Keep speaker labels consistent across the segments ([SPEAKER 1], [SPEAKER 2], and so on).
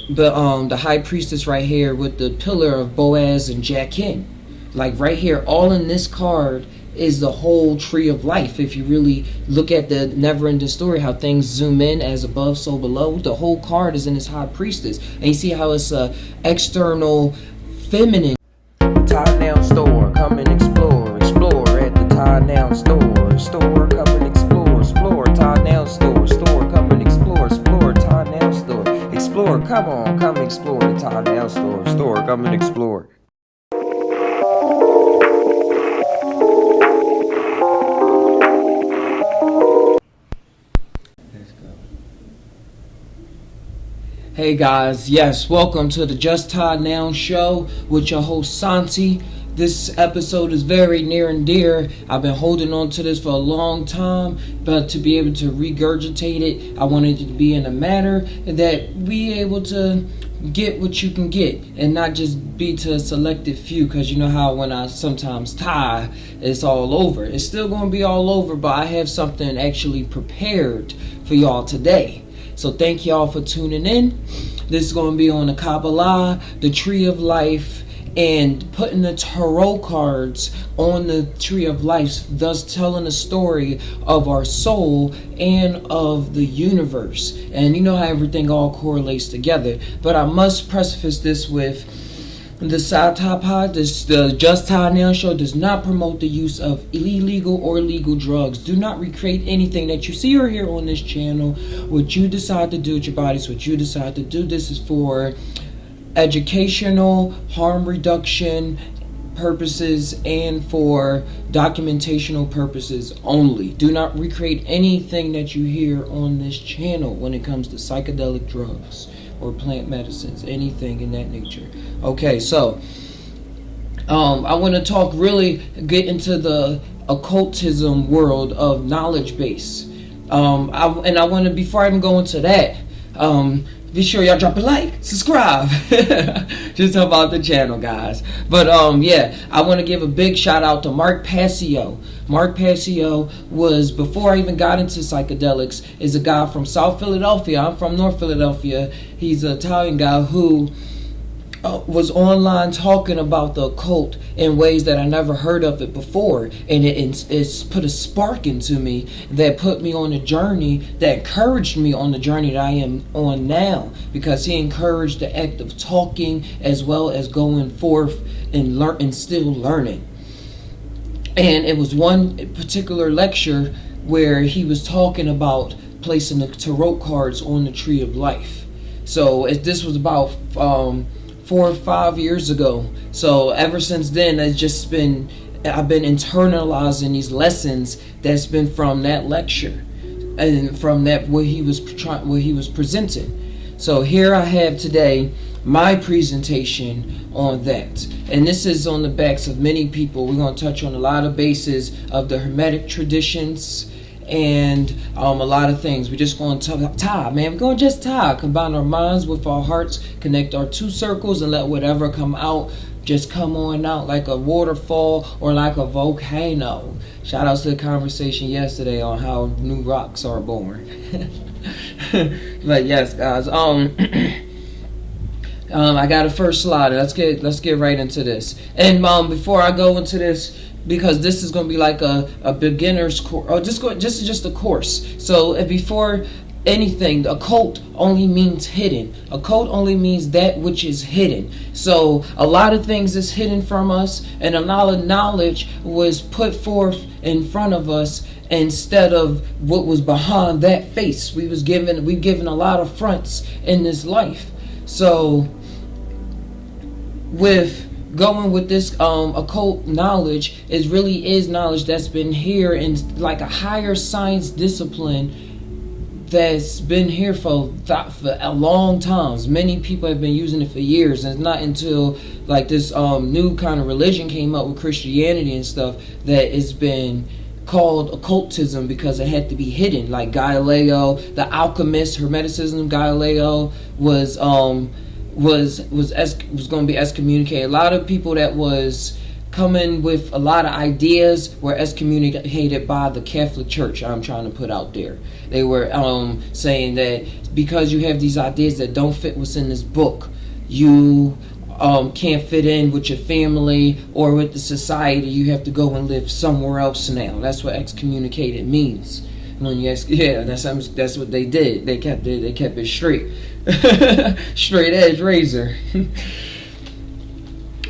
[SPEAKER 1] the high priestess right here with the pillar of Boaz and Jachin. Like right here, all in this card is the whole tree of life. If you really look at the never-ending story, how things zoom in as above, so below, the whole card is in this high priestess. And you see how it's a external feminine. Tie Now Store, come and explore at the Tie Now Store, come and explore, Tie Now Store, come and explore, Tie Now Store, come on, come explore the Tie Now Store, come and explore. Hey guys, yes, welcome to the Just Todd Now show with your host Santi. This episode is very near and dear. I've been holding on to this for a long time, but to be able to regurgitate it, I wanted it to be in a manner that we able to get what you can get and not just be to a selected few, because you know how when I sometimes tie, it's all over. It's still going to be all over, but I have something actually prepared for y'all today. So thank y'all for tuning in. This is going to be on the Kabbalah, the Tree of Life, and putting the tarot cards on the Tree of Life, thus telling the story of our soul and of the universe. And you know how everything all correlates together. But I must preface this with the the Just Todd Now show does not promote the use of illegal or legal drugs. Do not recreate anything that you see or hear on this channel. What you decide to do with your bodies, what you decide to do. This is for educational, harm reduction purposes, and for documentational purposes only. Do not recreate anything that you hear on this channel when it comes to psychedelic drugs or plant medicines, anything in that nature. Okay, so I want to get into the occultism world of knowledge base. I want to, before I even go into that, be sure y'all drop a like, subscribe. Just help out the channel, guys. But yeah, I want to give a big shout out to Mark Passio. Mark Passio was, before I even got into psychedelics, is a guy from South Philadelphia. I'm from North Philadelphia. He's an Italian guy who was online talking about the occult in ways that I never heard of it before, and it's put a spark into me that put me on a journey, that encouraged me on the journey that I am on now, because he encouraged the act of talking as well as going forth and still learning. And it was one particular lecture where he was talking about placing the tarot cards on the Tree of Life. So this was about 4 or 5 years ago. So ever since then, I've been internalizing these lessons that's been from that lecture and from that what he was presenting. So here I have today my presentation on that, and this is on the backs of many people. We're going to touch on a lot of bases of the Hermetic traditions and a lot of things. We're just going to tie, man. We're going to just tie, combine our minds with our hearts, connect our two circles, and let whatever come out just come on out like a waterfall or like a volcano. Shout out to the conversation yesterday on how new rocks are born. But yes, guys, I got a first slide. Let's get right into this. And before I go into this, because this is going to be like a beginner's course, or just a course. So before anything, occult only means hidden. Occult only means that which is hidden. So a lot of things is hidden from us, and a lot of knowledge was put forth in front of us instead of what was behind that face. We've given a lot of fronts in this life. So with going with this occult knowledge, it really is knowledge that's been here in like a higher science discipline that's been here for a long time. Many people have been using it for years, and it's not until like this new kind of religion came up with Christianity and stuff that it's been called occultism, because it had to be hidden. Like Galileo, the alchemist, Hermeticism, Galileo was going to be excommunicated. A lot of people that was coming with a lot of ideas were excommunicated by the Catholic Church. I'm trying to put out there. They were saying that because you have these ideas that don't fit what's in this book, you can't fit in with your family or with the society. You have to go and live somewhere else now. That's what excommunicated means. When you ask, yeah, that's what they did. They kept it straight, straight edge razor.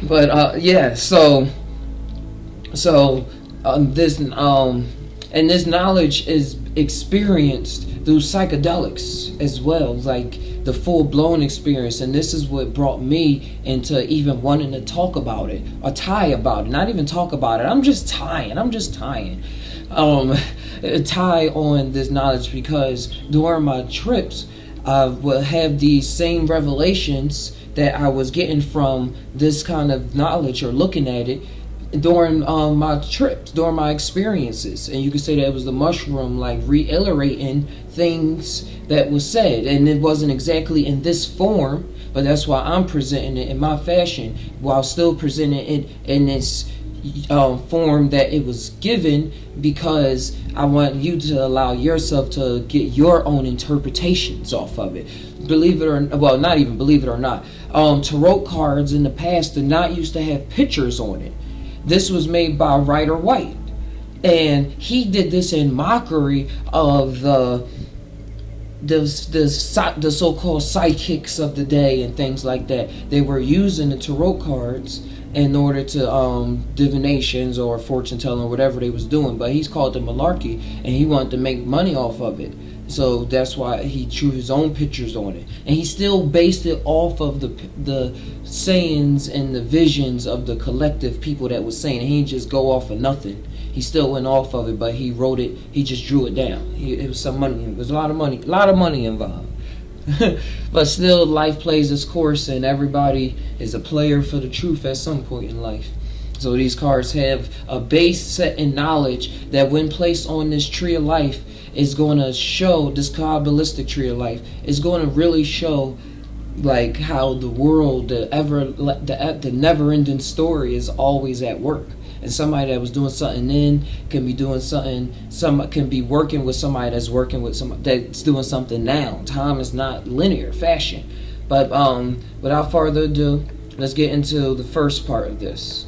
[SPEAKER 1] But yeah, so this and this knowledge is experienced through psychedelics as well, like the full-blown experience. And this is what brought me into even wanting to talk about it or tie about it. Not even talk about it. I'm just tying. Tie on this knowledge, because during my trips I will have these same revelations that I was getting from this kind of knowledge or looking at it during my trips, during my experiences. And you could say that it was the mushroom, like reiterating things that was said, and it wasn't exactly in this form, but that's why I'm presenting it in my fashion while still presenting it in this form that it was given, because I want you to allow yourself to get your own interpretations off of it. Believe it or well, not even believe it or not, tarot cards in the past did not used to have pictures on it. This was made by Rider White, and he did this in mockery of the so-called psychics of the day and things like that. They were using the tarot cards in order to divinations or fortune telling or whatever they was doing, but he's called it malarkey, and he wanted to make money off of it. So that's why he drew his own pictures on it, and he still based it off of the sayings and the visions of the collective people that was saying. He didn't just go off of nothing. He still went off of it, but he wrote it. He just drew it down. It was some money. It was a lot of money involved. But still, life plays its course, and everybody is a player for the truth at some point in life. So these cards have a base set in knowledge that when placed on this tree of life is going to show, this Kabbalistic tree of life is going to really show like how the world, the never-ending story is always at work. And somebody that was doing something then can be doing something. Some can be working with somebody that's working with somebody that's doing something now. Time is not linear fashion. But without further ado, let's get into the first part of this.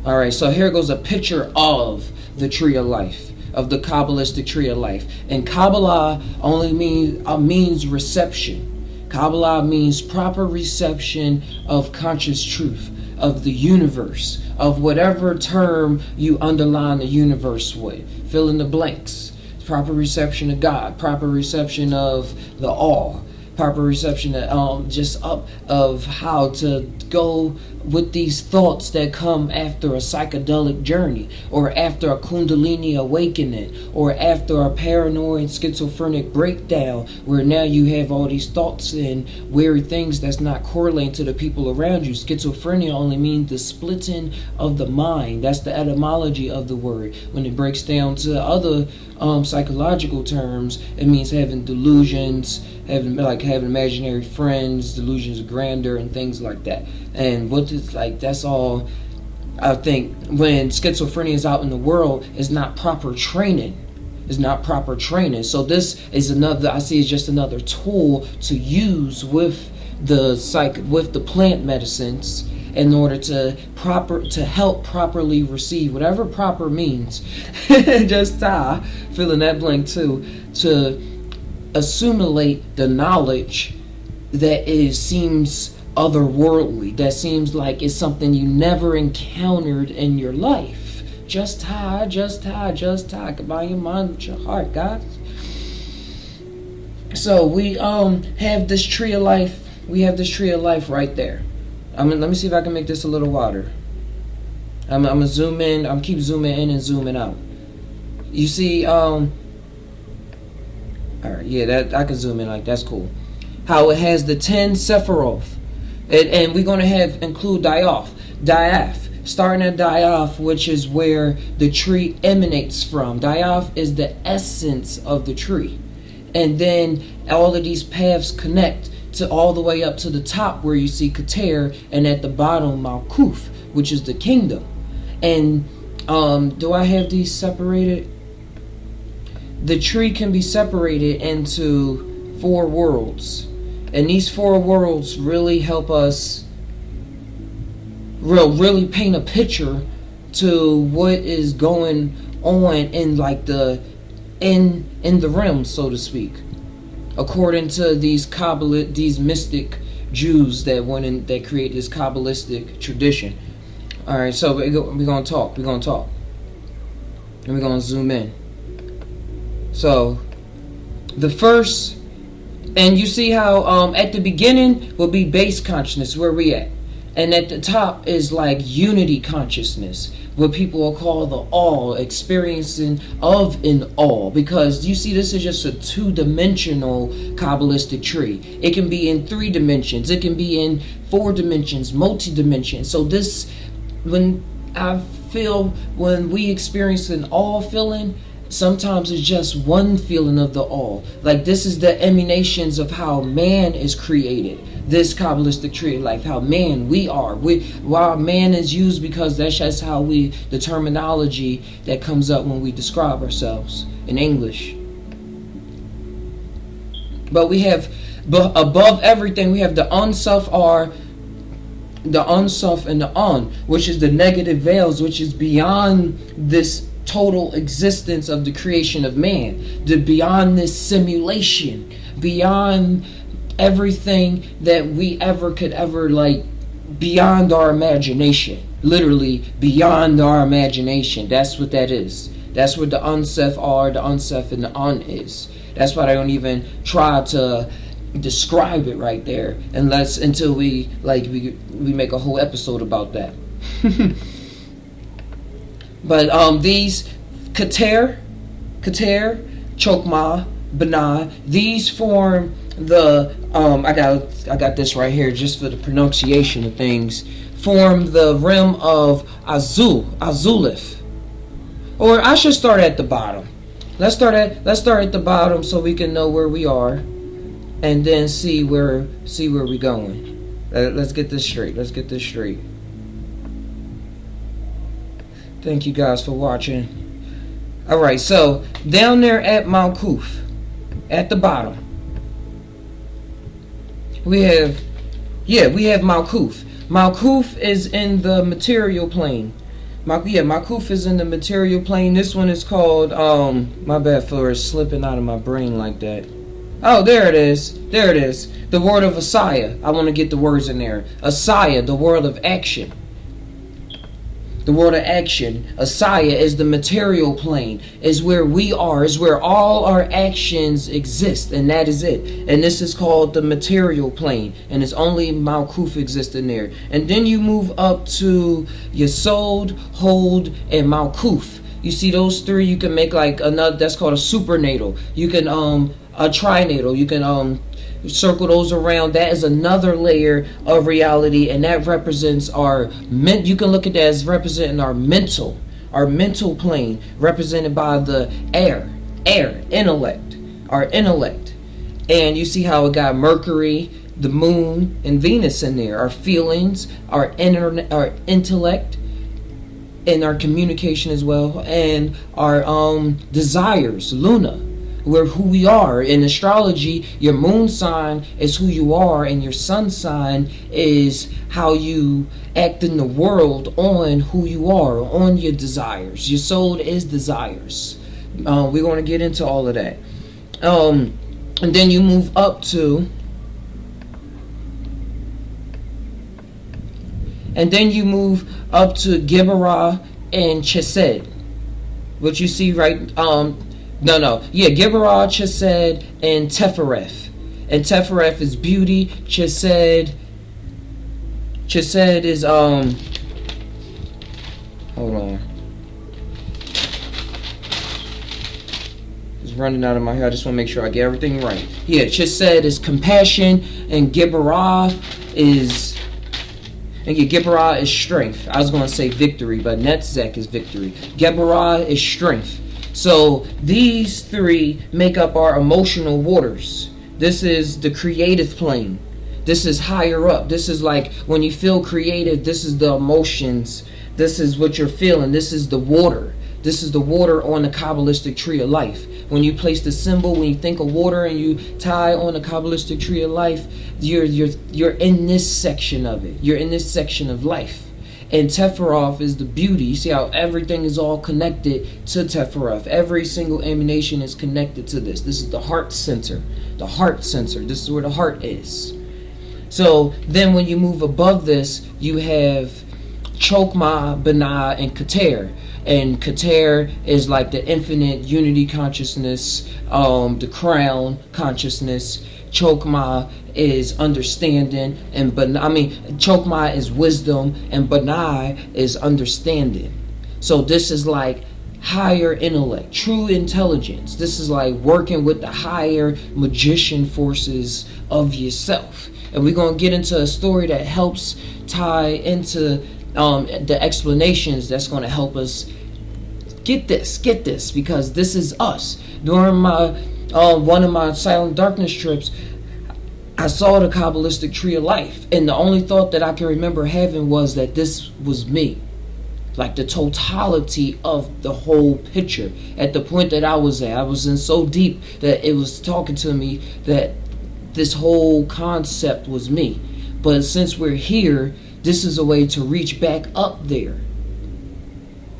[SPEAKER 1] All right, so here goes a picture of the tree of life, of the Kabbalistic tree of life. And Kabbalah only means reception. Kabbalah means proper reception of conscious truth, of the universe, of whatever term you underline the universe with. Fill in the blanks. Proper reception of God, proper reception of the all, proper reception of how to go with these thoughts that come after a psychedelic journey, or after a kundalini awakening, or after a paranoid schizophrenic breakdown, where now you have all these thoughts and weird things that's not correlating to the people around you. Schizophrenia only means the splitting of the mind. That's the etymology of the word. When it breaks down to other psychological terms, it means having delusions, having imaginary friends, delusions of grandeur, and things like that. And what is that's all. I think when schizophrenia is out in the world, is not proper training. It's not proper training. So this is another. I see it's just another tool to use with the plant medicines in order to help properly receive whatever proper means. Just fill in that blank too, to assimilate the knowledge that seems otherworldly, that seems like it's something you never encountered in your life. Just combine your mind with your heart, guys. So we have this tree of life. We have this tree of life right there. Let me see if I can make this a little wider. I'm gonna zoom in. I'm keep zooming in and zooming out. You see, all right, yeah, that I can zoom in, like that's cool. How it has the 10 Sephiroth, and we're gonna include Diaph, starting at Diaph, which is where the tree emanates from. Diaph is the essence of the tree, and then all of these paths connect to all the way up to the top where you see Keter, and at the bottom Malkuth, which is the kingdom. And do I have these separated? The tree can be separated into 4 worlds. And these 4 worlds really help us really paint a picture to what is going on in like in the realm, so to speak, according to these these mystic Jews that create this Kabbalistic tradition. All right, so we're gonna talk, and we're gonna zoom in. So the first, and you see how at the beginning will be base consciousness, where we at, and at the top is like unity consciousness, what people will call the all, experiencing of an all. Because you see, this is just a 2-dimensional Kabbalistic tree. It can be in 3 dimensions, it can be in 4 dimensions, multi-dimensions. So this, when we experience an all feeling, sometimes it's just one feeling of the all. Like this is the emanations of how man is created. This Kabbalistic tree, like how we are. While man is used because that's just how the terminology that comes up when we describe ourselves in English. But we have, above everything, we have the unself the unself and the un, which is the negative veils, which is beyond this total existence of the creation of man, beyond this simulation, beyond everything that we could ever like, beyond our imagination, literally beyond our imagination. That's what that is. That's what the unself the unself and the un is. That's why I don't even try to describe it right there, until we make a whole episode about that. But these Keter, Chokmah, Benai, these form the I got this right here just for the pronunciation of things, form the realm of Azulith. Or I should start at the bottom. Let's start at the bottom so we can know where we are, and then see where we're going. Let's get this straight. Thank you guys for watching. Alright, so down there at Malkuth, at the bottom, we have Malkuth. Malkuth is in the material plane. Malkuth is in the material plane. This one is called, my bad for slipping out of my brain like that. Oh, there it is. The word of Asaya. I want to get the words in there. Asaya, the word of action. The word of action. Asaya is the material plane. Is where we are. Is where all our actions exist. And that is it. And this is called the material plane. And it's only Malkuth existing there. And then you move up to Yesod, Hold, and Malkuth. You see those 3, you can make like another, that's called a supernatal. You can a trinatal. You can circle those around. That is another layer of reality, and that represents you can look at that as representing our mental plane, represented by the intellect, our intellect. And you see how it got Mercury, the moon, and Venus in there. Our feelings, our intellect, and our communication as well, and our desires, Luna. We're who we are. In astrology, your moon sign is who you are, and your sun sign is how you act in the world on who you are, on your desires. Your soul is desires. We're going to get into all of that. And then you move up to Gibberah and Chesed, which you see right Gibberah, Chesed, and Tefereth. And Tefereth is beauty. Chesed is hold on. It's running out of my head. I just want to make sure I get everything right. Yeah, Chesed is compassion, and Gibberah is strength. I was going to say victory, but Netzek is victory. Gibberah is strength. So these 3 make up our emotional waters. This is the creative plane. This is higher up. This is like when you feel creative, this is the emotions. This is what you're feeling. This is the water. This is the water on the Kabbalistic tree of life. When you place the symbol, when you think of water and you tie on the Kabbalistic tree of life, you're in this section of it. You're in this section of life. And Tefirov is the beauty. You see how everything is all connected to Tefirov. Every single emanation is connected to this. This is the heart center. The heart center. This is where the heart is. So then when you move above this, you have Chokmah, Binah, and Keter. And Keter is like the infinite unity consciousness, the crown consciousness. Chokmah is understanding, and Chokmah is wisdom, and Binah is understanding. So this is like higher intellect, true intelligence. This is like working with the higher magician forces of yourself. And we're going to get into a story that helps tie into the explanations that's going to help us get this, because this is us. During my one of my silent darkness trips, I saw the Kabbalistic tree of life, and the only thought that I can remember having was that this was me, like the totality of the whole picture. At the point that I was in so deep that it was talking to me that this whole concept was me. But since we're here, this is a way to reach back up there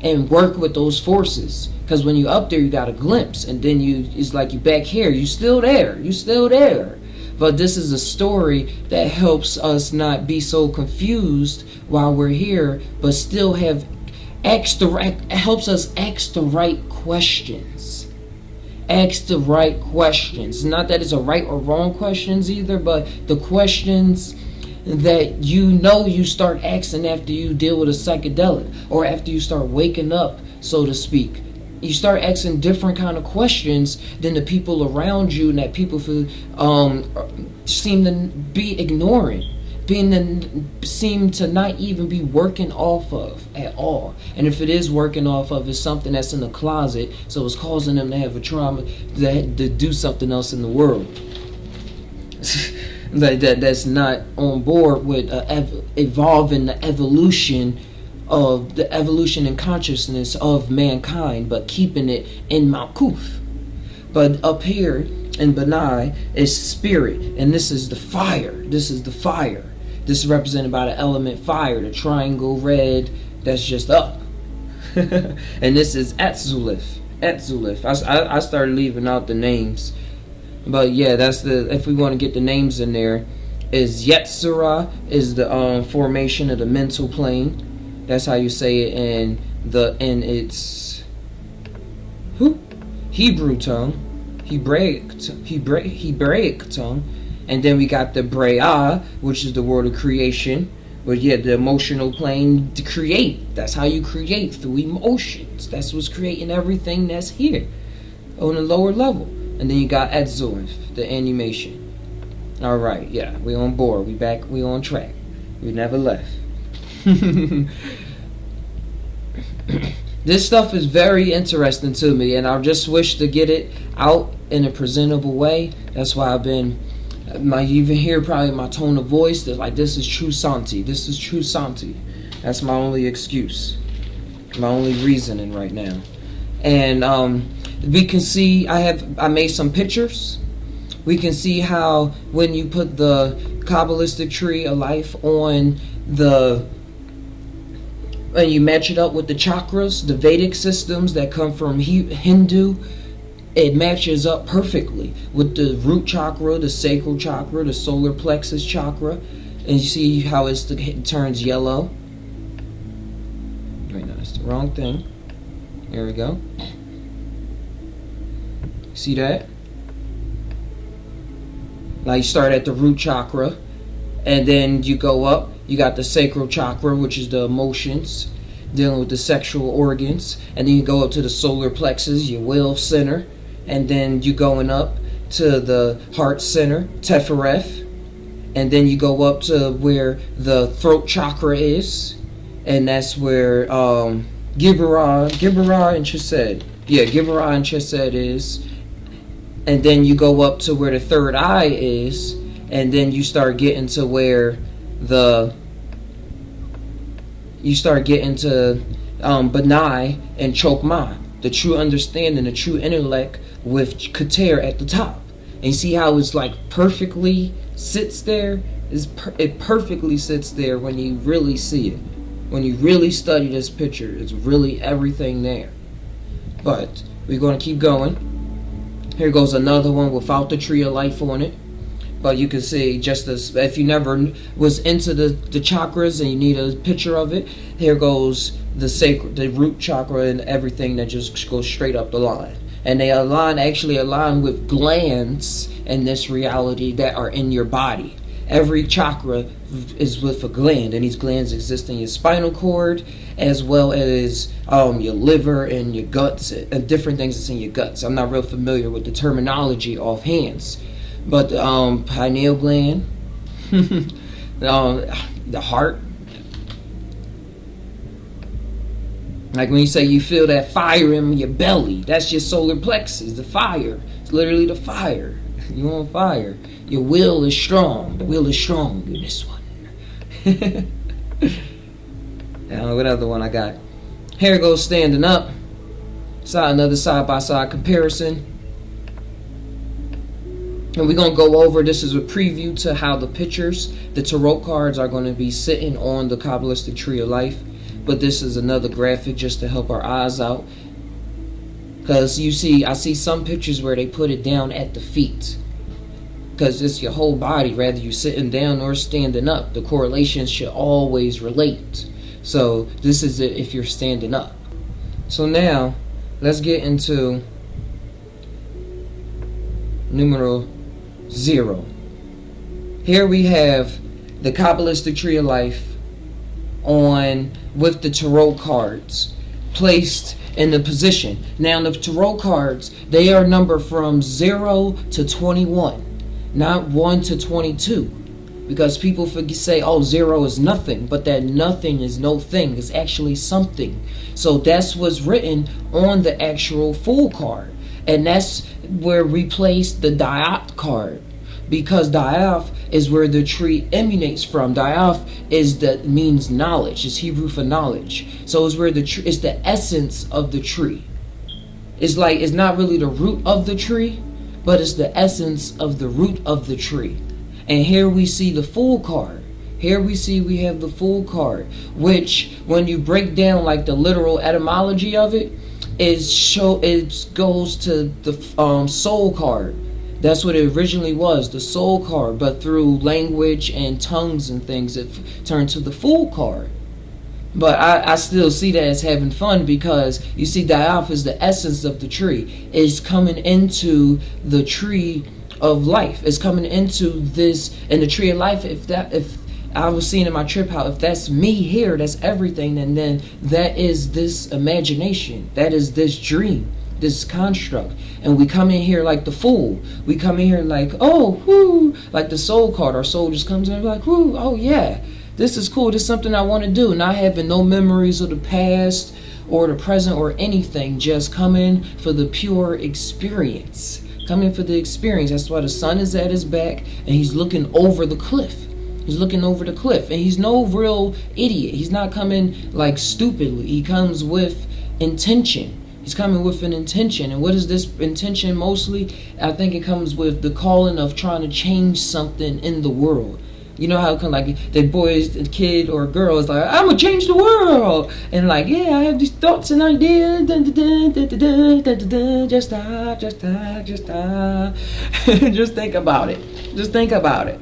[SPEAKER 1] and work with those forces. Because when you up there, you got a glimpse, and then it's like you back here. You still there. But this is a story that helps us not be so confused while we're here, but still have helps us ask the right questions. Ask the right questions. Not that it's a right or wrong questions either, but the questions that you start asking after you deal with a psychedelic, or after you start waking up, so to speak. You start asking different kind of questions than the people around you, and that people seem to be ignoring, seem to not even be working off of at all. And if it is working off of, it's something that's in the closet, so it's causing them to have a trauma, to do something else in the world. That's not on board with evolving the evolution in consciousness of mankind, but keeping it in Malkuth. But up here in Benai is spirit, and this is the fire. This is represented by the element fire, the triangle red that's just up. And this is Atzulif. I started leaving out the names. But yeah, that's if we want to get the names in there, is Yetzirah is the formation of the mental plane. That's how you say it in its Hebrew tongue, Hebraic tongue. And then we got the Bre'ah, which is the word of creation. But yeah, the emotional plane, to create. That's how you create, through emotions. That's what's creating everything that's here on a lower level. And then you got Edzorf, the animation. Alright, yeah, we on board. We back, we on track. We never left. This stuff is very interesting to me, and I just wish to get it out in a presentable way. That's why I've been, you even hear probably my tone of voice, that like, this is true Santi. This is true Santi. That's my only excuse. My only reasoning right now. And we can see I made some pictures. We can see how when you put the Kabbalistic tree of life on and you match it up with the chakras, the Vedic systems that come from Hindu, it matches up perfectly with the root chakra, the sacral chakra, the solar plexus chakra. And you see how it turns yellow. Wait, no, that's the wrong thing. There we go. See that? Now you start at the root chakra, and then you go up. You got the sacral chakra, which is the emotions, dealing with the sexual organs. And then you go up to the solar plexus, your will center. And then you going up to the heart center, Tefereth. And then you go up to where the throat chakra is. And that's where Gibarah and Chesed. Yeah, Gibarah and Chesed is. And then you go up to where the third eye is, and then you start getting to where you start getting to Benai and Chokmah, the true understanding, the true intellect, with Keter at the top. And you see how it's like perfectly sits there? It perfectly sits there when you really see it. When you really study this picture, it's really everything there. But we're going to keep going. Here goes another one without the tree of life on it. But you can see, just as if you never was into the chakras and you need a picture of it, here goes the root chakra and everything that just goes straight up the line. And they actually align with glands in this reality that are in your body. Every chakra is with a gland, and these glands exist in your spinal cord, as well as your liver and your guts, and different things that's in your guts. I'm not real familiar with the terminology offhand, but pineal gland, the heart. Like when you say you feel that fire in your belly, that's your solar plexus, the fire. It's literally the fire. You on fire. Your will is strong. The will is strong in this one. Now, what other one I got? Here goes standing up. Another side-by-side comparison. And we're going to go over, this is a preview to how the pictures, the tarot cards, are going to be sitting on the Kabbalistic Tree of Life. But this is another graphic just to help our eyes out. Because I see some pictures where they put it down at the feet. Because it's your whole body, whether you're sitting down or standing up. The correlations should always relate. So this is it if you're standing up. So now, let's get into numero 0. Here we have the Kabbalistic Tree of Life with the tarot cards placed in the position. Now the tarot cards, they are numbered from 0 to 21, not 1 to 22, because people say, oh, 0 is nothing, but that nothing is no thing, it's actually something. So that's what's written on the actual Fool card, and that's where we place the Dayat card, because Dayaf is where the tree emanates from. Dayaf means knowledge. It's Hebrew for knowledge. So it's where it's the essence of the tree. It's not really the root of the tree, but it's the essence of the root of the tree. And here we see the Fool card. Here we have the Fool card, which when you break down like the literal etymology of it, it goes to the soul card. That's what it originally was, the soul card, but through language and tongues and things, it turned to the Fool card. But I still see that as having fun, because you see, Dayaf is the essence of the tree. It's coming into the tree of life. It's coming into this, and the tree of life, if I was seeing in my trip how if that's me here, that's everything, and then that is this imagination, that is this dream, this construct. And we come in here like the Fool. We come in here like, oh, whoo, like the soul card. Our soul just comes in like, whoo, oh yeah, this is cool. This is something I want to do. Not having no memories of the past or the present or anything. Just coming for the pure experience. Coming for the experience. That's why the sun is at his back and he's looking over the cliff. He's looking over the cliff. And he's no real idiot. He's not coming like stupidly. He comes with intention. He's coming with an intention. And what is this intention mostly? I think it comes with the calling of trying to change something in the world. You know how the boy, the kid or girl is like, I'm gonna change the world, and like, yeah, I have these thoughts and ideas. Just think about it. Just think about it.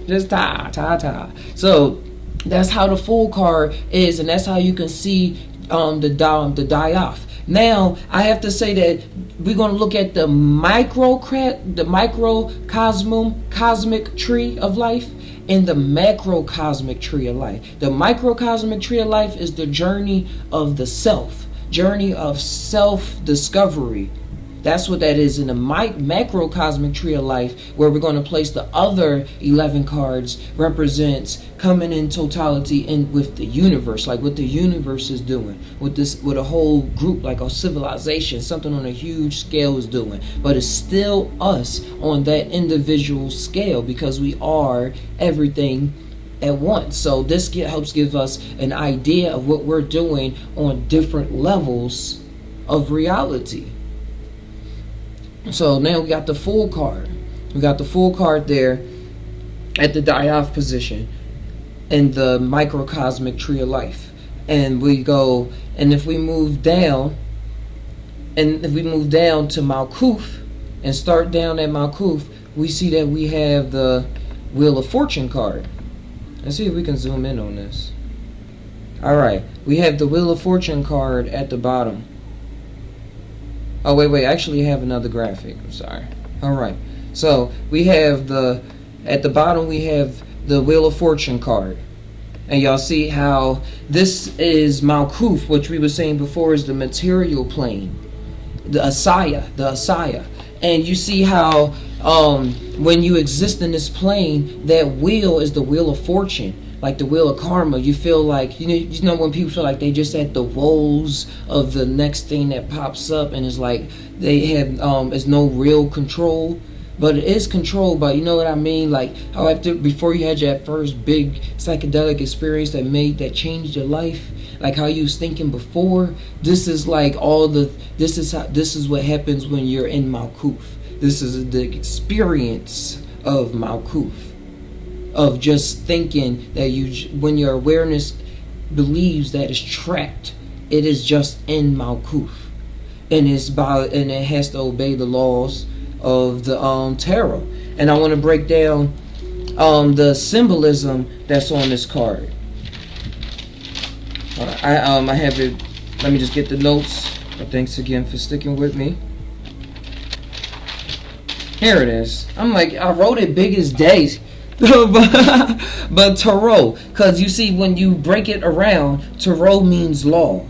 [SPEAKER 1] Just ta. So that's how the Fool card is, and that's how you can see the Dayaf. Now I have to say that we're going to look at the microcosmic tree of life and the macrocosmic tree of life. The microcosmic tree of life is the journey of the self, journey of self-discovery. That's what that is in the macrocosmic tree of life, where we're going to place the other 11 cards represents coming in totality in with the universe, like what the universe is doing, with a whole group, like a civilization, something on a huge scale is doing. But it's still us on that individual scale, because we are everything at once. So this helps give us an idea of what we're doing on different levels of reality. So now we got the full card. We got the full card there at the die-off position in the microcosmic tree of life. And we go, and if we move down to Malkuth and start down at Malkuth, we see that we have the Wheel of Fortune card. Let's see if we can zoom in on this. Alright, we have the Wheel of Fortune card at the bottom. Oh, wait, I actually have another graphic. I'm sorry. Alright, so we have at the bottom we have the Wheel of Fortune card. And y'all see how this is Malkuth, which we were saying before is the material plane. The Asaya. And you see how when you exist in this plane, that wheel is the Wheel of Fortune. Like the Wheel of Karma, you feel like, you know when people feel like they just at the woes of the next thing that pops up, and it's like they have is no real control, but it is controlled by, you know what I mean? Like how before you had your first big psychedelic experience that changed your life, like how you was thinking before. This is like this is what happens when you're in Malkuth. This is the experience of Malkuth, of just thinking that when your awareness believes that it's trapped, it is just in Malkuth, and it has to obey the laws of the tarot. And I want to break down the symbolism that's on this card. I have it. Let me just get the notes. But thanks again for sticking with me. Here it is. I'm like, I wrote it big as days. But tarot, because you see, when you break it around, tarot means law.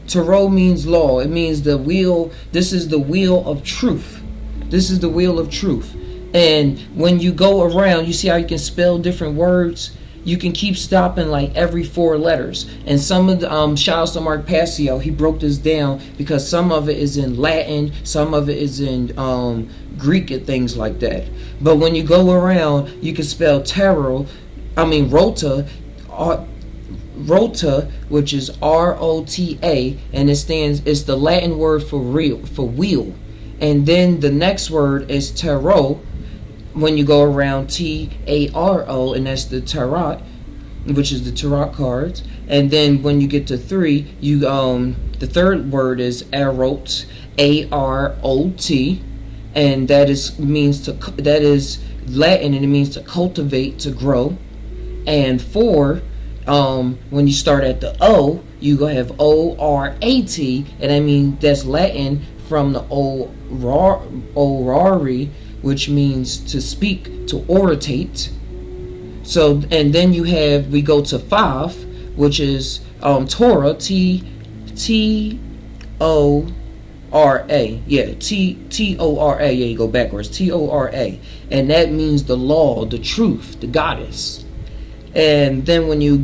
[SPEAKER 1] Tarot means law. It means the wheel. This is the wheel of truth. This is the wheel of truth. And when you go around, you see how you can spell different words. You can keep stopping like every 4 letters. And some of the shout out to Mark Passio, he broke this down, because some of it is in Latin, some of it is in Greek and things like that. But when you go around, you can spell Rota, which is R-O-T-A, and it's the Latin word for wheel. And then the next word is tarot. When you go around, T-A-R-O, and that's the tarot, which is the tarot cards. And then when you get to 3, you the third word is arot, A-R-O-T, and that is Latin, and it means to cultivate, to grow. And 4, when you start at the O, you go have O-R-A-T, and I mean that's Latin from the orare, which means to speak, to oratate. So, and then we go to 5, which is Torah, T-O-R-A. Yeah, T-O-R-A. Yeah, you go backwards. T-O-R-A. And that means the law, the truth, the goddess. And then when you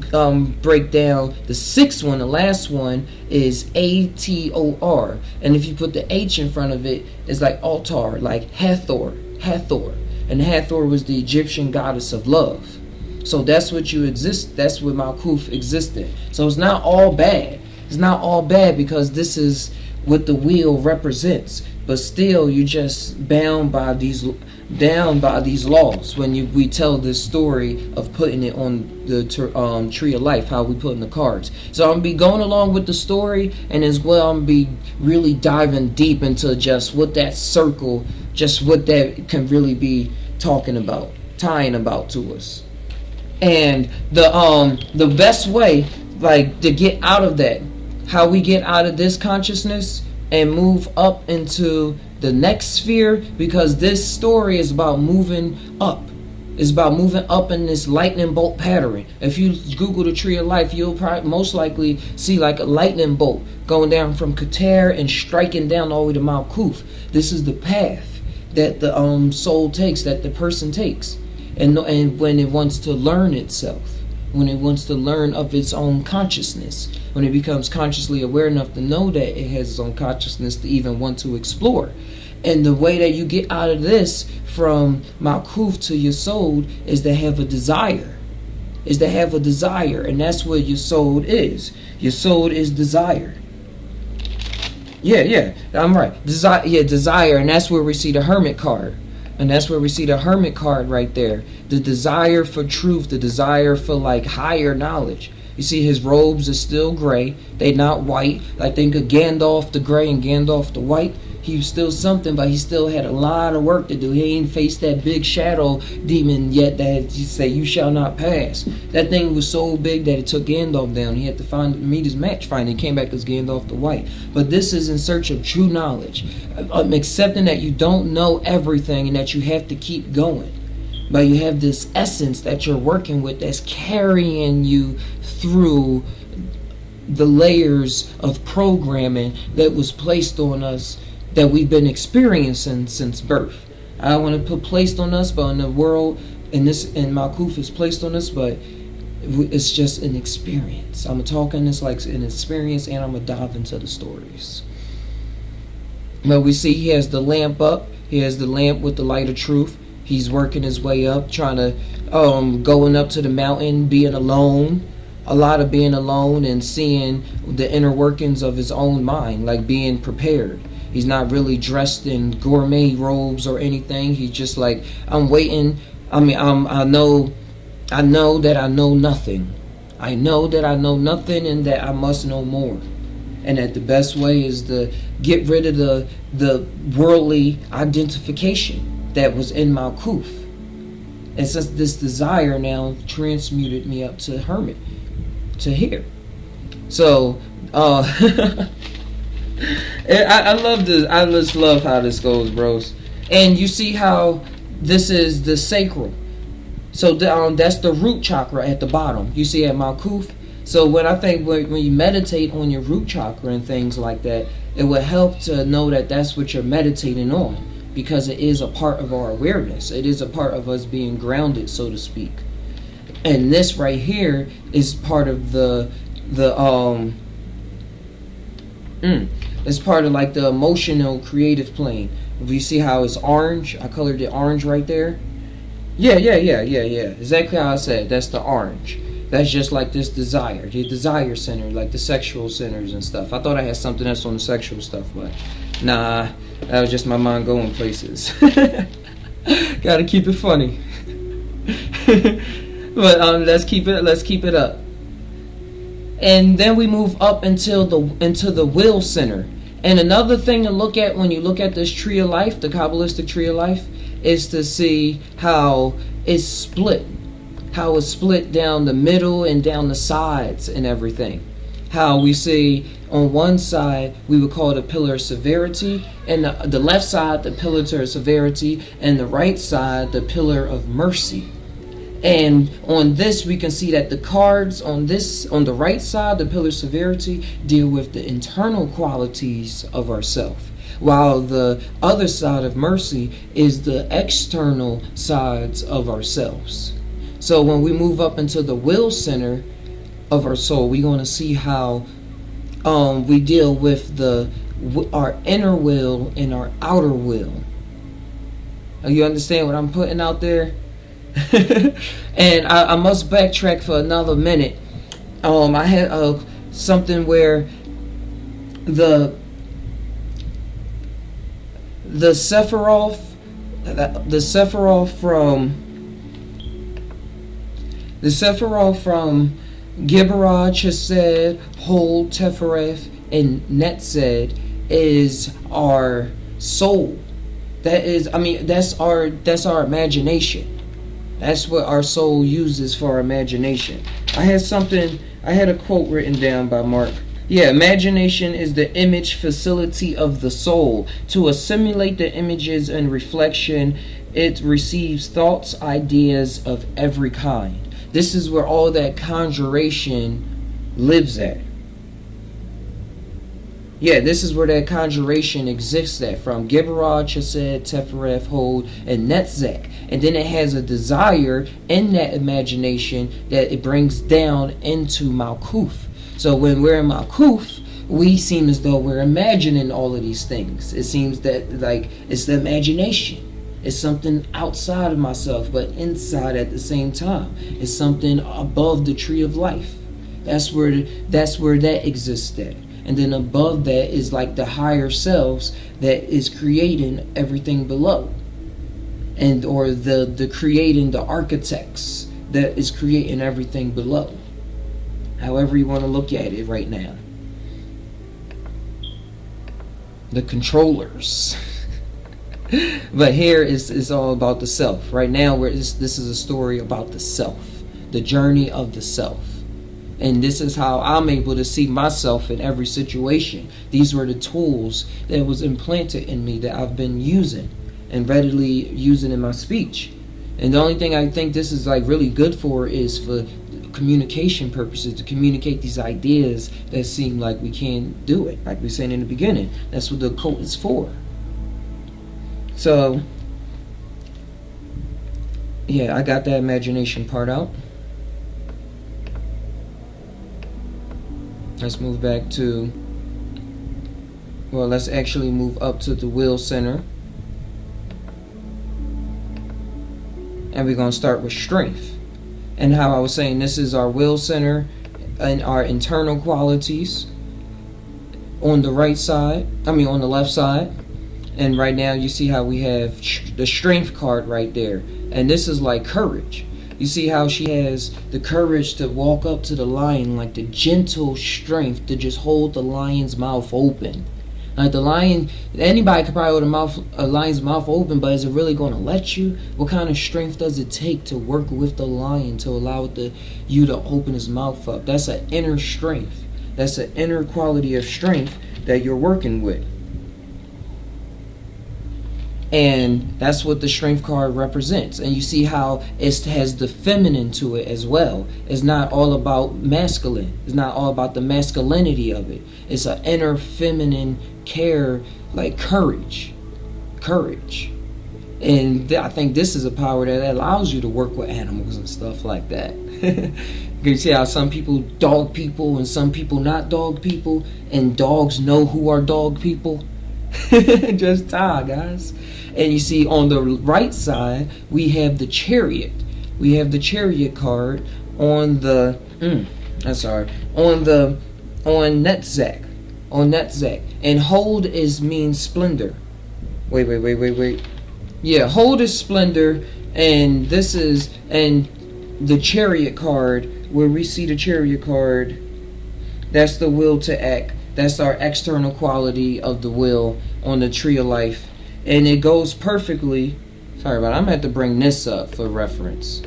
[SPEAKER 1] break down the 6th one, the last one is A-T-O-R. And if you put the H in front of it, it's like altar, like Hathor. And Hathor was the Egyptian goddess of love. So that's what that's what Malkuth existed. So it's not all bad. It's not all bad, because this is what the wheel represents. But still, you're just bound by these laws when we tell this story of putting it on the tree of life, how we put in the cards. So I'm going to be going along with the story, and as well I'm going to be really diving deep into just what that circle, just what that can really be tying about to us. And the best way, like, to get out of that, how we get out of this consciousness and move up into the next sphere, because this story is about moving up. It's about moving up in this lightning bolt pattern. If you Google the tree of life, you'll probably most likely see like a lightning bolt going down from Qatar and striking down all the way to Malkuth. This is the path that the soul takes, that the person takes, and when it wants to learn itself, when it wants to learn of its own consciousness, when it becomes consciously aware enough to know that it has its own consciousness to even want to explore. And the way that you get out of this from Malkuth to your soul is to have a desire. And that's what your soul is. Your soul is desire. Yeah, I'm right. Desire, and that's where we see the hermit card. Right there. The desire for truth, the desire for like higher knowledge. You see his robes are still gray. They not white. I think of Gandalf the gray and Gandalf the white. He was still something, but he still had a lot of work to do. He ain't faced that big shadow demon yet that you say you shall not pass. That thing was so big that it took Gandalf down. He had to meet his match finally. He came back as Gandalf the White. But this is in search of true knowledge. Accepting that you don't know everything and that you have to keep going. But you have this essence that you're working with that's carrying you through the layers of programming that was placed on us, that we've been experiencing since birth. I want to put placed on us, but in the world, and Malkuth is placed on us, but it's just an experience. I'm talking this like an experience, and I'm gonna dive into the stories. But we see he has the lamp up. He has the lamp with the light of truth. He's working his way up, trying to going up to the mountain, being alone. A lot of being alone and seeing the inner workings of his own mind, like being prepared. He's not really dressed in gourmet robes or anything. He's just like, I'm waiting. I know that I know nothing. I know that I know nothing and that I must know more. And that the best way is to get rid of the worldly identification that was in Malkuth. And since this desire now transmuted me up to hermit, to here. So, I love this. I just love how this goes, bros. And you see how this is the sacral. So that's the root chakra at the bottom. You see at Malkuth. So when you meditate on your root chakra and things like that, it will help to know that that's what you're meditating on, because it is a part of our awareness. It is a part of us being grounded, so to speak. And this right here is part of it's part of like the emotional creative plane. If you see how it's orange, I colored it orange right there. Yeah. Exactly how I said. That's the orange. That's just like this desire, the desire center, like the sexual centers and stuff. I thought I had something else on the sexual stuff, but nah, that was just my mind going places. Gotta keep it funny. But let's keep it up. And then we move up into the will center. And another thing to look at when you look at this tree of life, the Kabbalistic tree of life, is to see how it's split. How it's split down the middle and down the sides and everything. How we see on one side we would call it a pillar of severity, and the left side the pillar of severity, and the right side the pillar of mercy. And on this we can see that the cards on the right side, the pillar of severity, deal with the internal qualities of ourself, while the other side of mercy is the external sides of ourselves. So when we move up into the will center of our soul, we're going to see how we deal with our inner will and our outer will. You understand what I'm putting out there? And I must backtrack for another minute. I had something where the Sephiroth from Gibaraj, Chesed, Hod, Tefereth, and Netzed is our soul. That's our imagination. That's what our soul uses for our imagination. I had a quote written down by Mark Yeah, imagination is the image facility of the soul. To assimilate the images and reflection, it receives thoughts, ideas of every kind. This is where all that conjuration lives at. Yeah, this is where that conjuration exists at, from Gibaraj, Chesed, Tefereth, Hold, and Netzek. And then it has a desire in that imagination that it brings down into Malkuth. So when we're in Malkuth, we seem as though we're imagining all of these things. It seems that like it's the imagination. It's something outside of myself, but inside at the same time. It's something above the tree of life. That's where that exists at. And then above that is like the higher selves that is creating everything below. And or the creating the architects that is creating everything below. However you want to look at it right now. The controllers. But here is all about the self. Right now this is a story about the self. The journey of the self. And this is how I'm able to see myself in every situation. These were the tools that was implanted in me that I've been using and readily using in my speech. And the only thing I think this is like really good for is for communication purposes, to communicate these ideas that seem like we can't do it, like we were saying in the beginning. That's what the occult is for. So yeah, I got that imagination part out. Let's move back to, well, let's actually move up to the will center. And we're going to start with strength. And how I was saying, this is our will center and our internal qualities on the right side, on the left side. And right now you see how we have the strength card right there. And this is like courage. You see how she has the courage to walk up to the lion, like the gentle strength to just hold the lion's mouth open. Like the lion, anybody could probably hold a lion's mouth open, but is it really going to let you? What kind of strength does it take to work with the lion to allow you to open his mouth up? That's an inner strength. That's an inner quality of strength that you're working with. And that's what the strength card represents. And you see how it has the feminine to it as well. It's not all about masculine. It's not all about the masculinity of it. It's an inner feminine care, like courage. Courage. And I think this is a power that allows you to work with animals and stuff like that. You see how some people dog people and some people not dog people. And dogs know who are dog people. Just tie, guys. And you see on the right side we have the chariot. We have the chariot card on the on Netzek. On Netzek. And hold means splendor. Wait. Yeah, hold is splendor, and this is the chariot card, where we see the chariot card, that's the will to act. That's our external quality of the will on the tree of life. And it goes perfectly. Sorry about it. I'm going to have to bring this up for reference,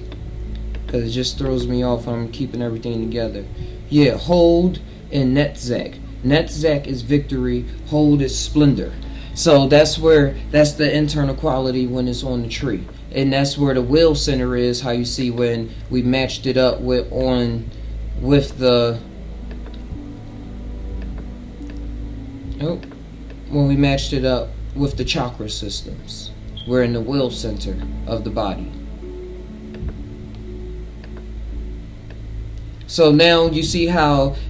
[SPEAKER 1] because it just throws me off when I'm keeping everything together. Yeah, hold and Netzek. Netzek is victory. Hold is splendor. So that's the internal quality when it's on the tree. And that's where the will center is, how you see when we matched it up with the when we matched it up with the chakra systems. We're in the will center of the body. So now you see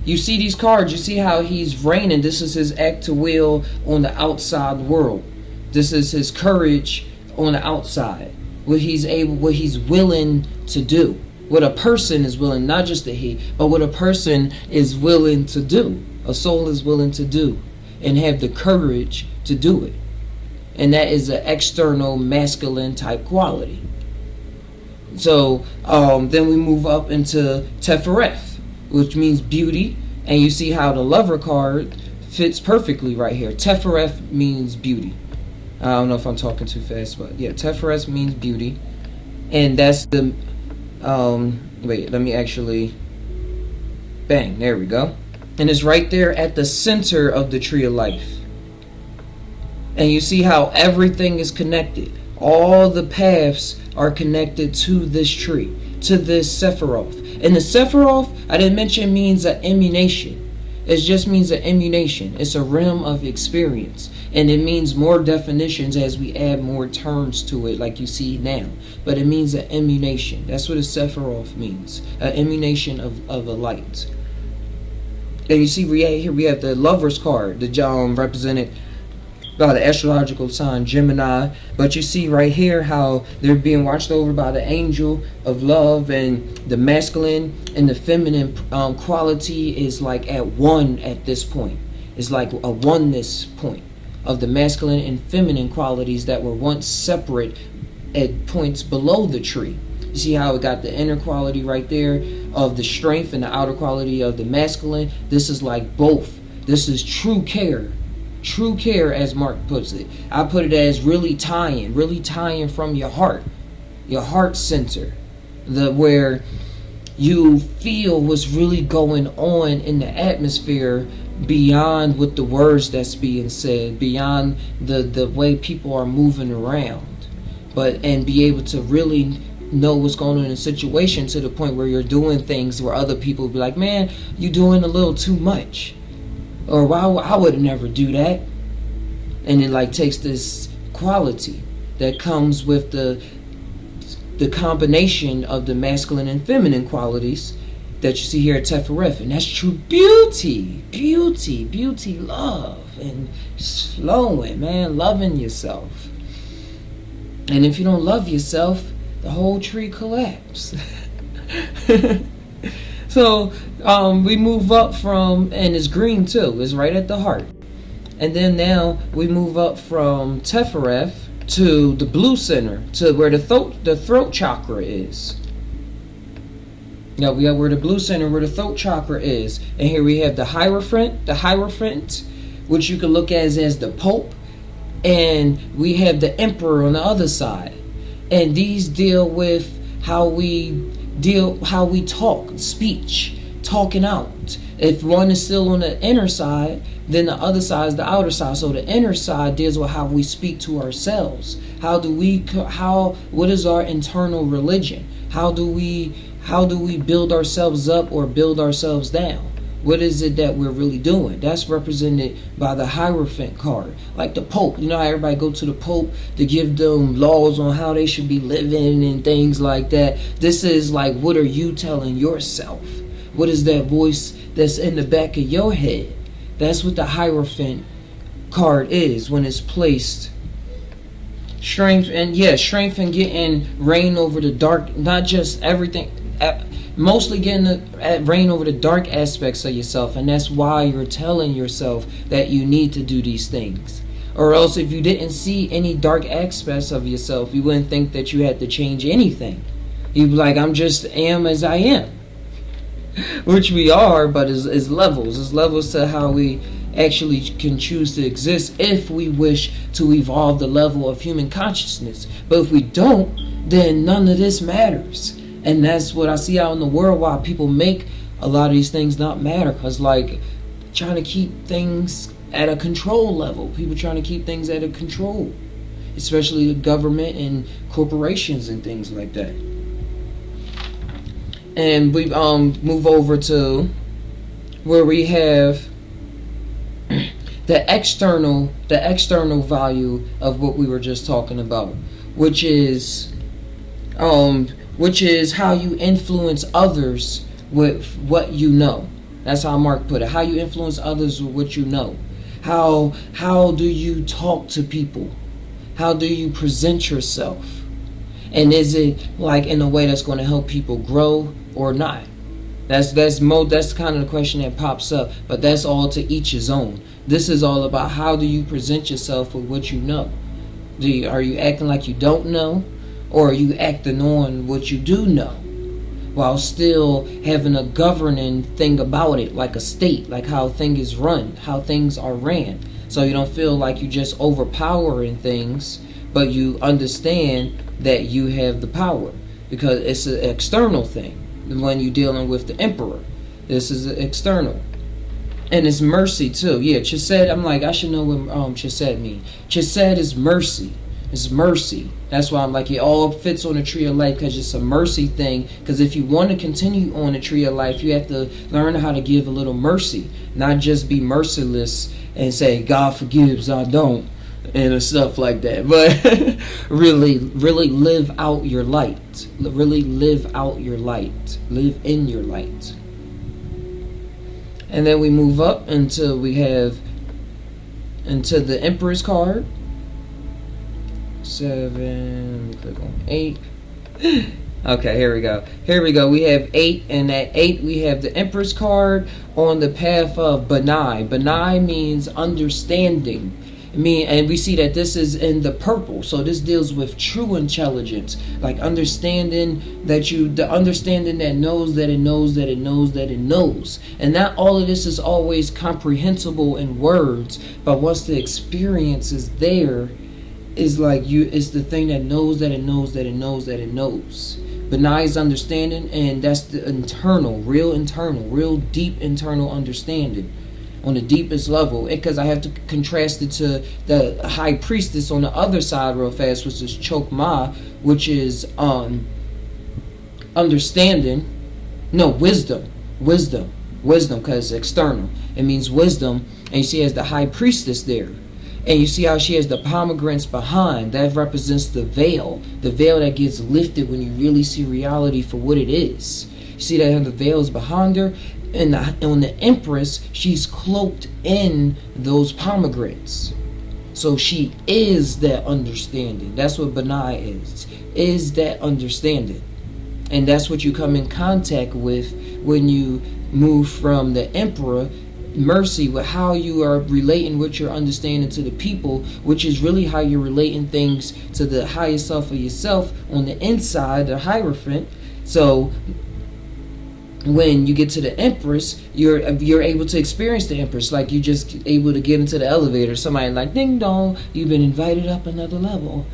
[SPEAKER 1] these cards, you see how he's reigning. This is his act to will on the outside world. This is his courage on the outside. What he's willing to do. What a person is willing, not just a he, but what a person is willing to do. A soul is willing to do and have the courage to do it. And that is an external masculine type quality. So then we move up into Tefereth, which means beauty. And you see how the lover card fits perfectly right here. Tefereth means beauty. I don't know if I'm talking too fast, but yeah, Tefereth means beauty. And that's the wait, let me actually, bang, there we go. And it's right there at the center of the tree of life. And you see how everything is connected. All the paths are connected to this tree, to this Sephiroth. And the Sephiroth, I didn't mention, means an emanation. It just means an emanation. It's a realm of experience. And it means more definitions as we add more terms to it, like you see now. But it means an emanation. That's what a Sephiroth means. An emanation of a light. And you see, we have the Lover's card, the represented by the astrological sign Gemini. But you see right here how they're being watched over by the angel of love, and the masculine and the feminine quality is like at one at this point. It's like a oneness point of the masculine and feminine qualities that were once separate at points below the tree. You see how it got the inner quality right there of the strength and the outer quality of the masculine. This is like both. This is true care. True care, as Mark puts it. I put it as really tying from your heart center, where you feel what's really going on in the atmosphere beyond what the words that's being said, beyond the way people are moving around, and be able to really know what's going on in a situation to the point where you're doing things where other people be like, man, you doing a little too much, or why I would never do that. And it like takes this quality that comes with the combination of the masculine and feminine qualities that you see here at Tefereth. And that's true beauty, love, and flowing, man, loving yourself. And if you don't love yourself, the whole tree collapse. So we move up from, and it's green too, it's right at the heart. And then now we move up from Tefereth to the blue center, to where the throat chakra is. Now we have where the blue center, where the throat chakra is. And here we have the Hierophant, which you can look at as the Pope. And we have the Emperor on the other side. And these deal with how we talk, speech, talking out. If one is still on the inner side, then the other side is the outer side. So the inner side deals with how we speak to ourselves. What is our internal religion? How do we build ourselves up or build ourselves down? What is it that we're really doing? That's represented by the Hierophant card. Like the Pope. You know how everybody go to the Pope to give them laws on how they should be living and things like that. This is like, what are you telling yourself? What is that voice that's in the back of your head? That's what the Hierophant card is when it's placed. Strength and getting reign over the dark, not just everything. Mostly getting reign over the dark aspects of yourself, and that's why you're telling yourself that you need to do these things. Or else if you didn't see any dark aspects of yourself, you wouldn't think that you had to change anything. You'd be like, I'm just am as I am. Which we are, but is levels. It's levels to how we actually can choose to exist if we wish to evolve the level of human consciousness. But if we don't, then none of this matters. And that's what I see out in the world, why people make a lot of these things not matter. Because like trying to keep things at a control level. People trying to keep things at a control. Especially the government and corporations and things like that. And we move over to where we have the external value of what we were just talking about, which is how you influence others with what you know. That's how Mark put it. How you influence others with what you know. How do you talk to people? How do you present yourself? And is it like in a way that's going to help people grow or not? That's kind of the question that pops up. But that's all to each his own. This is all about how do you present yourself with what you know. Are you acting like you don't know? Or are you acting on what you do know, while still having a governing thing about it, like a state, like how things run, how things are ran. So you don't feel like you just overpowering things, but you understand that you have the power, because it's an external thing. When you're dealing with the emperor, this is external. And it's mercy too. Yeah, chesed. I'm like, I should know what chesed means. Chesed is mercy. It's mercy. That's why I'm like, it all fits on the tree of life, because it's a mercy thing. Because if you want to continue on the tree of life, you have to learn how to give a little mercy, not just be merciless and say God forgives, I don't, and stuff like that. But really live out your light. Really live out your light. Live in your light. And then we move up until we have into the Emperor's card. 7, let me click on 8. Okay, here we go. We have 8, and at 8 we have the Emperor's card on the path of Benai. Benai means understanding. And we see that this is in the purple, so this deals with true intelligence, like understanding the understanding that knows that it knows that it knows that it knows. And not all of this is always comprehensible in words, but once the experience is there, is like it's the thing that knows that it knows that it knows that it knows. Benai is understanding, and that's the real deep internal understanding on the deepest level. Because I have to contrast it to the high priestess on the other side real fast, which is Chokmah, which is understanding. No, wisdom, because it's external. It means wisdom, and she has the high priestess there. And you see how she has the pomegranates behind. That represents the veil that gets lifted when you really see reality for what it is. You see that the veil is behind her, and on the Empress, she's cloaked in those pomegranates. So she is that understanding. That's what Benai is that understanding. And that's what you come in contact with when you move from the Emperor, mercy, with how you are relating what you're understanding to the people, which is really how you're relating things to the higher self of yourself on the inside, the Hierophant. So when you get to the Empress, you're able to experience the Empress, like you just able to get into the elevator. Somebody like, ding dong, you've been invited up another level.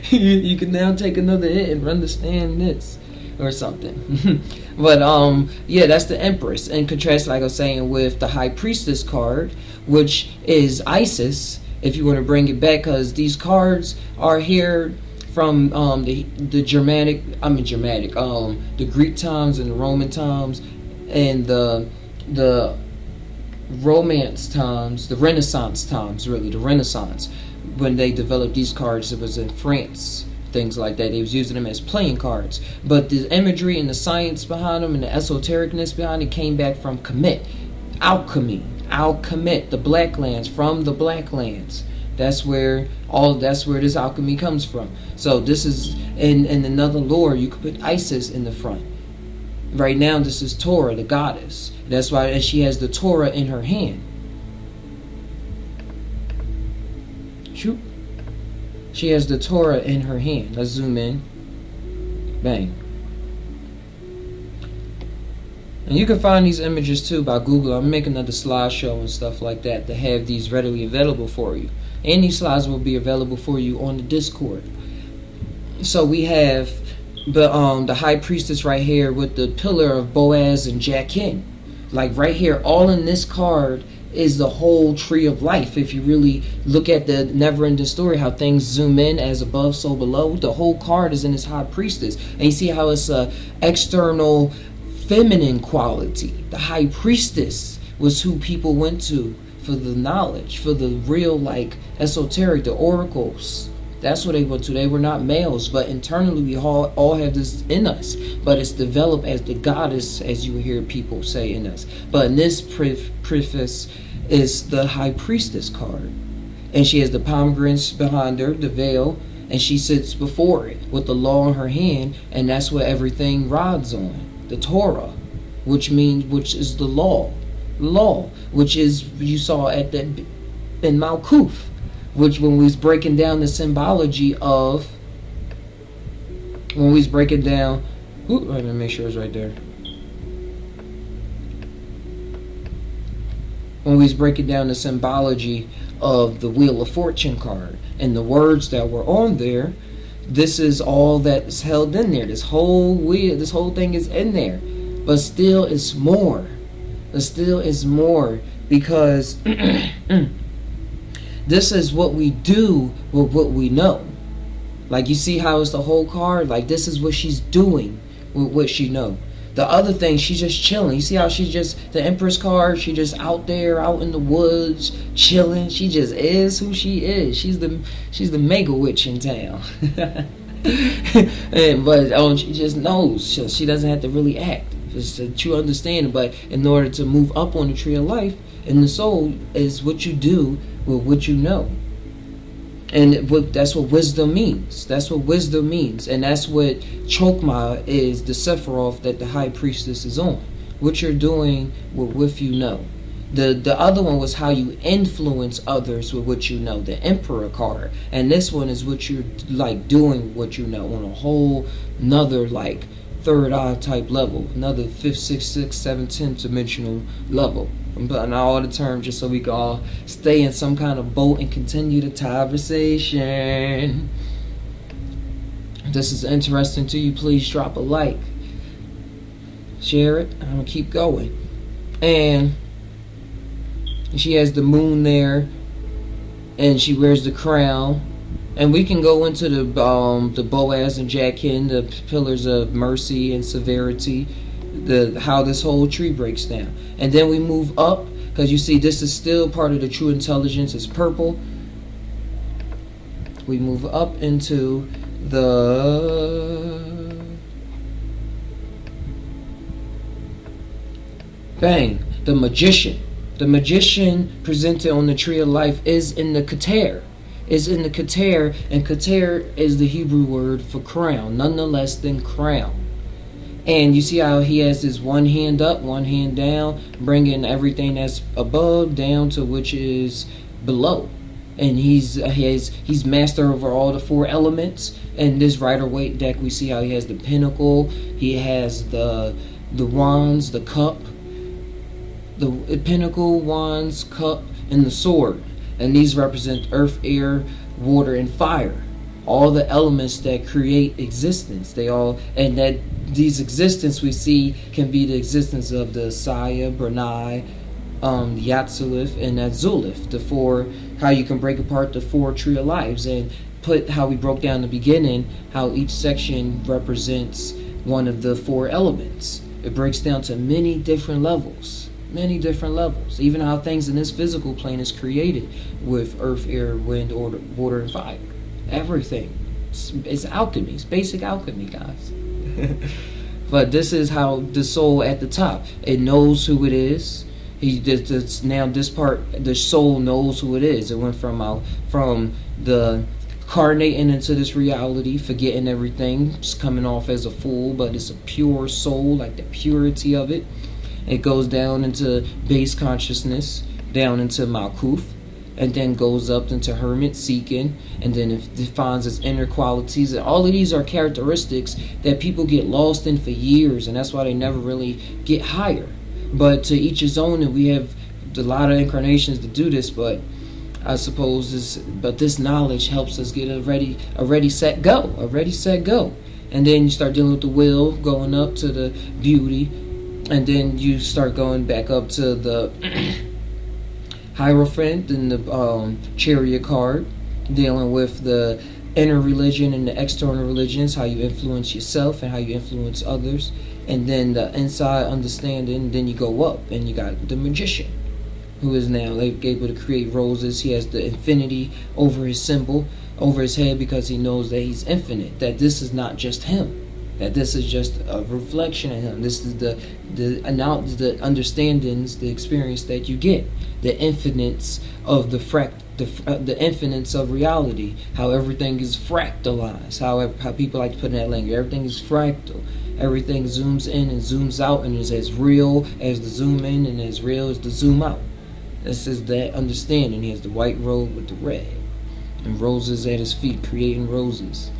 [SPEAKER 1] you can now take another hit and understand this or something. But yeah, that's the Empress. In contrast, like I was saying, with the High Priestess card, which is Isis, if you want to bring it back, because these cards are here from the Greek times and the Roman times and the Romance times, the Renaissance times, really, the Renaissance. When they developed these cards, it was in France, things like that. They was using them as playing cards. But the imagery and the science behind them and the esotericness behind it came back from Kemet. Alchemy, Al-Kemet, the Black Lands, from the Black Lands. That's where this alchemy comes from. So this is in another lore, you could put Isis in the front. Right now, this is Torah, the goddess. That's why, and she has the Torah in her hand. Shoot. She has the Torah in her hand. Let's zoom in. Bang. And you can find these images too by Google. I'm making another slideshow and stuff like that to have these readily available for you. And these slides will be available for you on the Discord. So we have the High Priestess right here with the pillar of Boaz and Jachin. Like right here, all in this card is the whole tree of life. If you really look at the never-ending story, how things zoom in, as above, so below, the whole card is in this High Priestess. And you see how it's a external feminine quality. The High Priestess was who people went to for the knowledge, for the real, like, esoteric, the oracles. That's what they went to. They were not males, but internally we all have this in us. But it's developed as the goddess, as you hear people say, in us. But in this preface is the High Priestess card. And she has the pomegranates behind her, the veil, and she sits before it with the law in her hand, and that's what everything rides on. The Torah, which is the law, which is, you saw at that in Malkuth, which when we was breaking down the symbology of, let me make sure it's right there. When we was breaking down the symbology of the Wheel of Fortune card and the words that were on there, this is all that's held in there. This whole wheel, this whole thing is in there. But still, it's more. But still is more, because this is what we do with what we know. Like, you see how it's the whole card? Like, this is what she's doing with what she know. The other thing, she's just chilling. You see how she's just, the Empress card, she just out there, out in the woods, chilling. She just is who she is. She's the mega witch in town. But she just knows. She doesn't have to really act. It's a true understanding. But in order to move up on the tree of life, in the soul, is what you do with what you know. And that's what wisdom means. That's what wisdom means. And that's what Chokmah is, the Sephiroth that the High Priestess is on. What you're doing with what you know. The other one was how you influence others with what you know, the Emperor card. And this one is what you're like doing with what you know on a whole another like third eye type level. Another 5th, 6th, 7th, 10th dimensional level. I'm putting out all the terms just so we can all stay in some kind of boat and continue the conversation. If this is interesting to you, please drop a like. Share it. I'm going to keep going. And she has the moon there. And she wears the crown. And we can go into the Boaz and Jachin, the pillars of mercy and severity. How this whole tree breaks down. And then we move up, because you see this is still part of the true intelligence. It's purple. We move up into the the magician. The magician presented on the tree of life is in the Keter. And Keter is the Hebrew word for crown, none the less than crown. And you see how he has his one hand up, one hand down, bringing everything that's above down to which is below. And he's master over all the 4 elements. And this Rider-Waite deck, we see how he has the pinnacle, he has the wands, the cup, the pinnacle, wands, cup, and the sword. And these represent earth, air, water, and fire. All the elements that create existence. And that these existence we see can be the existence of the Saya, Brunei, Yatzilith, and Azulith. The 4, how you can break apart the 4 tree of lives, and put how we broke down in the beginning, how each section represents one of the 4 elements. It breaks down to many different levels. Even how things in this physical plane is created with earth, air, wind, water, and fire. Everything. It's alchemy. It's basic alchemy, guys. But this is how the soul at the top. It knows who it is. Now this part, the soul knows who it is. It went from the incarnating into this reality, forgetting everything, just coming off as a fool, but it's a pure soul, like the purity of it. It goes down into base consciousness, down into Malkuth, and then goes up into hermit, seeking, and then it defines its inner qualities. And all of these are characteristics that people get lost in for years, and that's why they never really get higher. But to each his own, and we have a lot of incarnations to do this, but I suppose this knowledge helps us get a ready, set, go. And then you start dealing with the will, going up to the beauty, and then you start going back up to the Hierophant and the Chariot card, dealing with the inner religion and the external religions, how you influence yourself and how you influence others, and then the inside understanding. Then you go up and you got the magician, who is now able to create roses. He has the infinity over his symbol, over his head, because he knows that he's infinite, that this is not just him, that this is just a reflection of him. This is the understandings, the experience that you get, the infinites of the infinites of reality, how everything is fractalized, how people like to put in that language. Everything is fractal. Everything zooms in and zooms out and is as real as the zoom in and as real as the zoom out. This is that understanding. He has the white robe with the red, and roses at his feet, creating roses.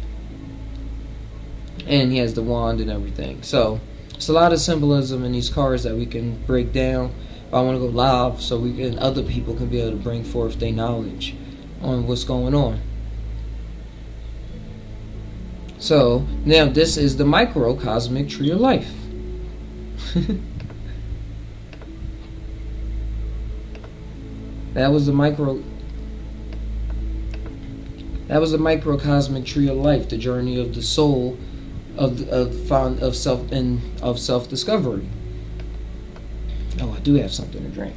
[SPEAKER 1] And he has the wand and everything. So it's a lot of symbolism in these cards that we can break down. I want to go live so other people can be able to bring forth their knowledge on what's going on. So now this is the microcosmic tree of life. That was the microcosmic tree of life, the journey of the soul, of self discovery. Oh, I do have something to drink.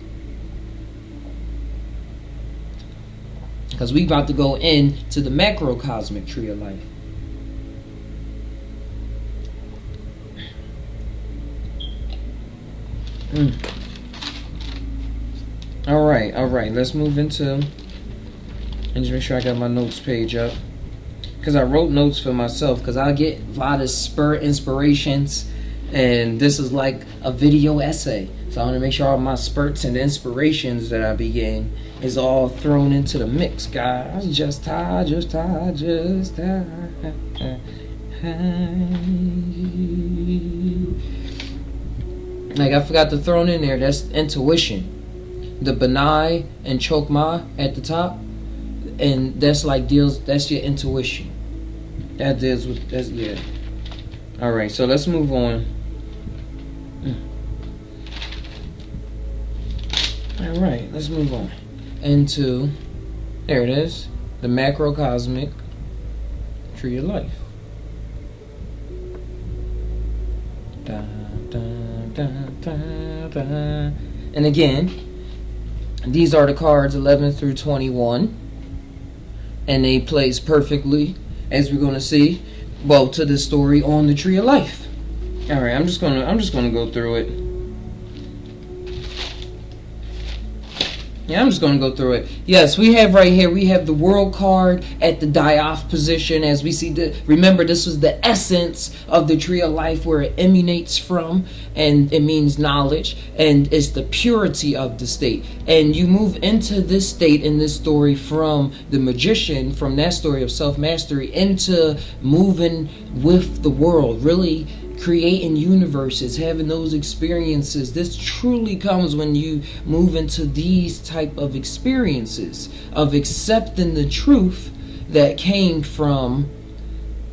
[SPEAKER 1] Because we about to go into the macrocosmic tree of life. All right. Let's move into, and just make sure I got my notes page up, because I wrote notes for myself, because I get a lot of inspirations, and this is like a video essay. So I want to make sure all my spurts and inspirations that I be getting is all thrown into the mix, guys. Just tie. Like, I forgot to throw in there, that's intuition. The Benai and Chokmah at the top, and that's your intuition. That deals with, that's, yeah. Alright, so let's move on. Alright, let's move on into, there it is, the macrocosmic tree of life. And again, these are the cards 11 through 21, and they plays perfectly, as we're going to see, well, to the story on the tree of life. All right, I'm just gonna go through it. Yeah, I'm just going to go through it. Yes, we have right here, we have the world card at the die-off position, as we see remember, this was the essence of the tree of life, where it emanates from, and it means knowledge, and it's the purity of the state. And you move into this state in this story from the magician, from that story of self-mastery, into moving with the world, really creating universes, having those experiences. This truly comes when you move into these type of experiences of accepting the truth that came from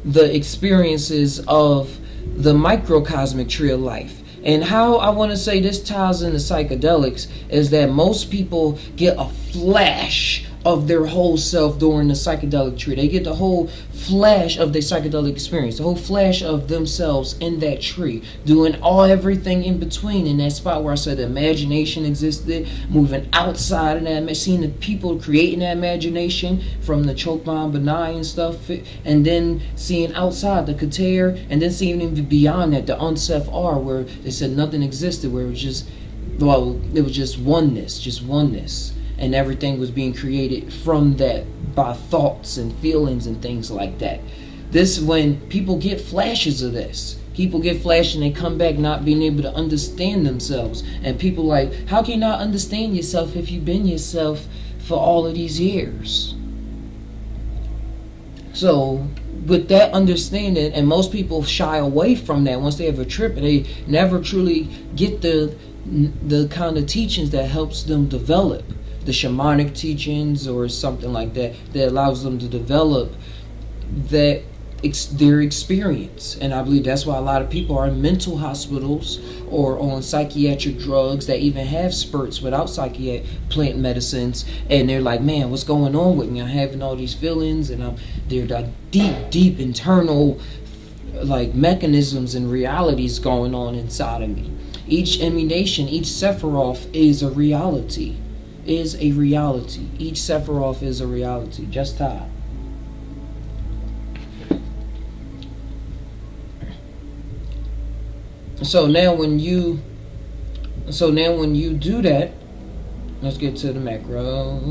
[SPEAKER 1] the experiences of the microcosmic tree of life. And how I want to say this ties into psychedelics is that most people get a flash of their whole self during the psychedelic tree. They get the whole flash of their psychedelic experience, the whole flash of themselves in that tree, doing everything in between, in that spot where I said the imagination existed, moving outside of that, seeing the people creating that imagination from the Chokmah Benai and stuff, and then seeing outside the Kater, and then seeing even beyond that, the Unsef R, where they said nothing existed, where it was just oneness. And everything was being created from that by thoughts and feelings and things like that. This, when people get flashes of this, people get flashes and they come back not being able to understand themselves. And people like, how can you not understand yourself if you've been yourself for all of these years? So with that understanding, and most people shy away from that once they have a trip, and they never truly get the kind of teachings that helps them develop the shamanic teachings or something like that allows them to develop their experience. And I believe that's why a lot of people are in mental hospitals or on psychiatric drugs that even have spurts without plant medicines, and they're like, man, what's going on with me? I'm having all these feelings, and they're like deep internal like mechanisms and realities going on inside of me. Each emanation, each Sephiroth is a reality. Each Sephiroth is a reality. Just how. So now when you do that, let's get to the macro.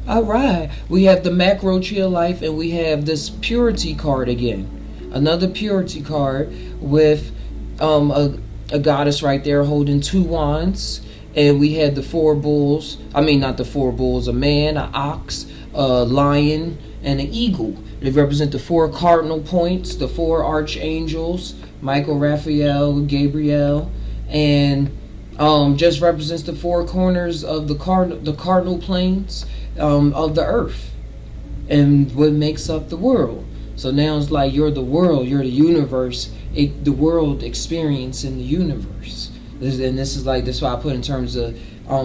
[SPEAKER 1] All right, we have the macro tree of life, and we have this purity card again. Another purity card with a goddess right there holding two wands, and we had the four bulls. I mean, not the four bulls, a man, an ox, a lion, and an eagle. They represent the four cardinal points, the four archangels, Michael, Raphael, Gabriel, and just represents the four corners of the cardinal planes of the earth, and what makes up the world. So now it's like you're the world, you're the universe, the world experience in the universe. And this is why I put in terms of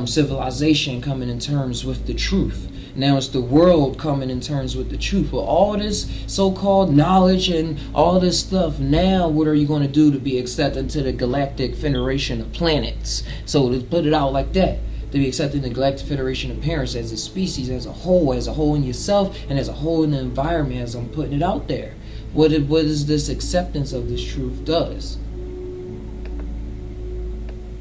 [SPEAKER 1] civilization coming in terms with the truth. Now it's the world coming in terms with the truth. Well, all this so-called knowledge and all this stuff, now what are you going to do to be accepted into the Galactic Federation of Planets? So to put it out like that, to be accepted in the Galactic Federation of Parents as a species, as a whole in yourself, and as a whole in the environment, as I'm putting it out there. What is this acceptance of this truth does?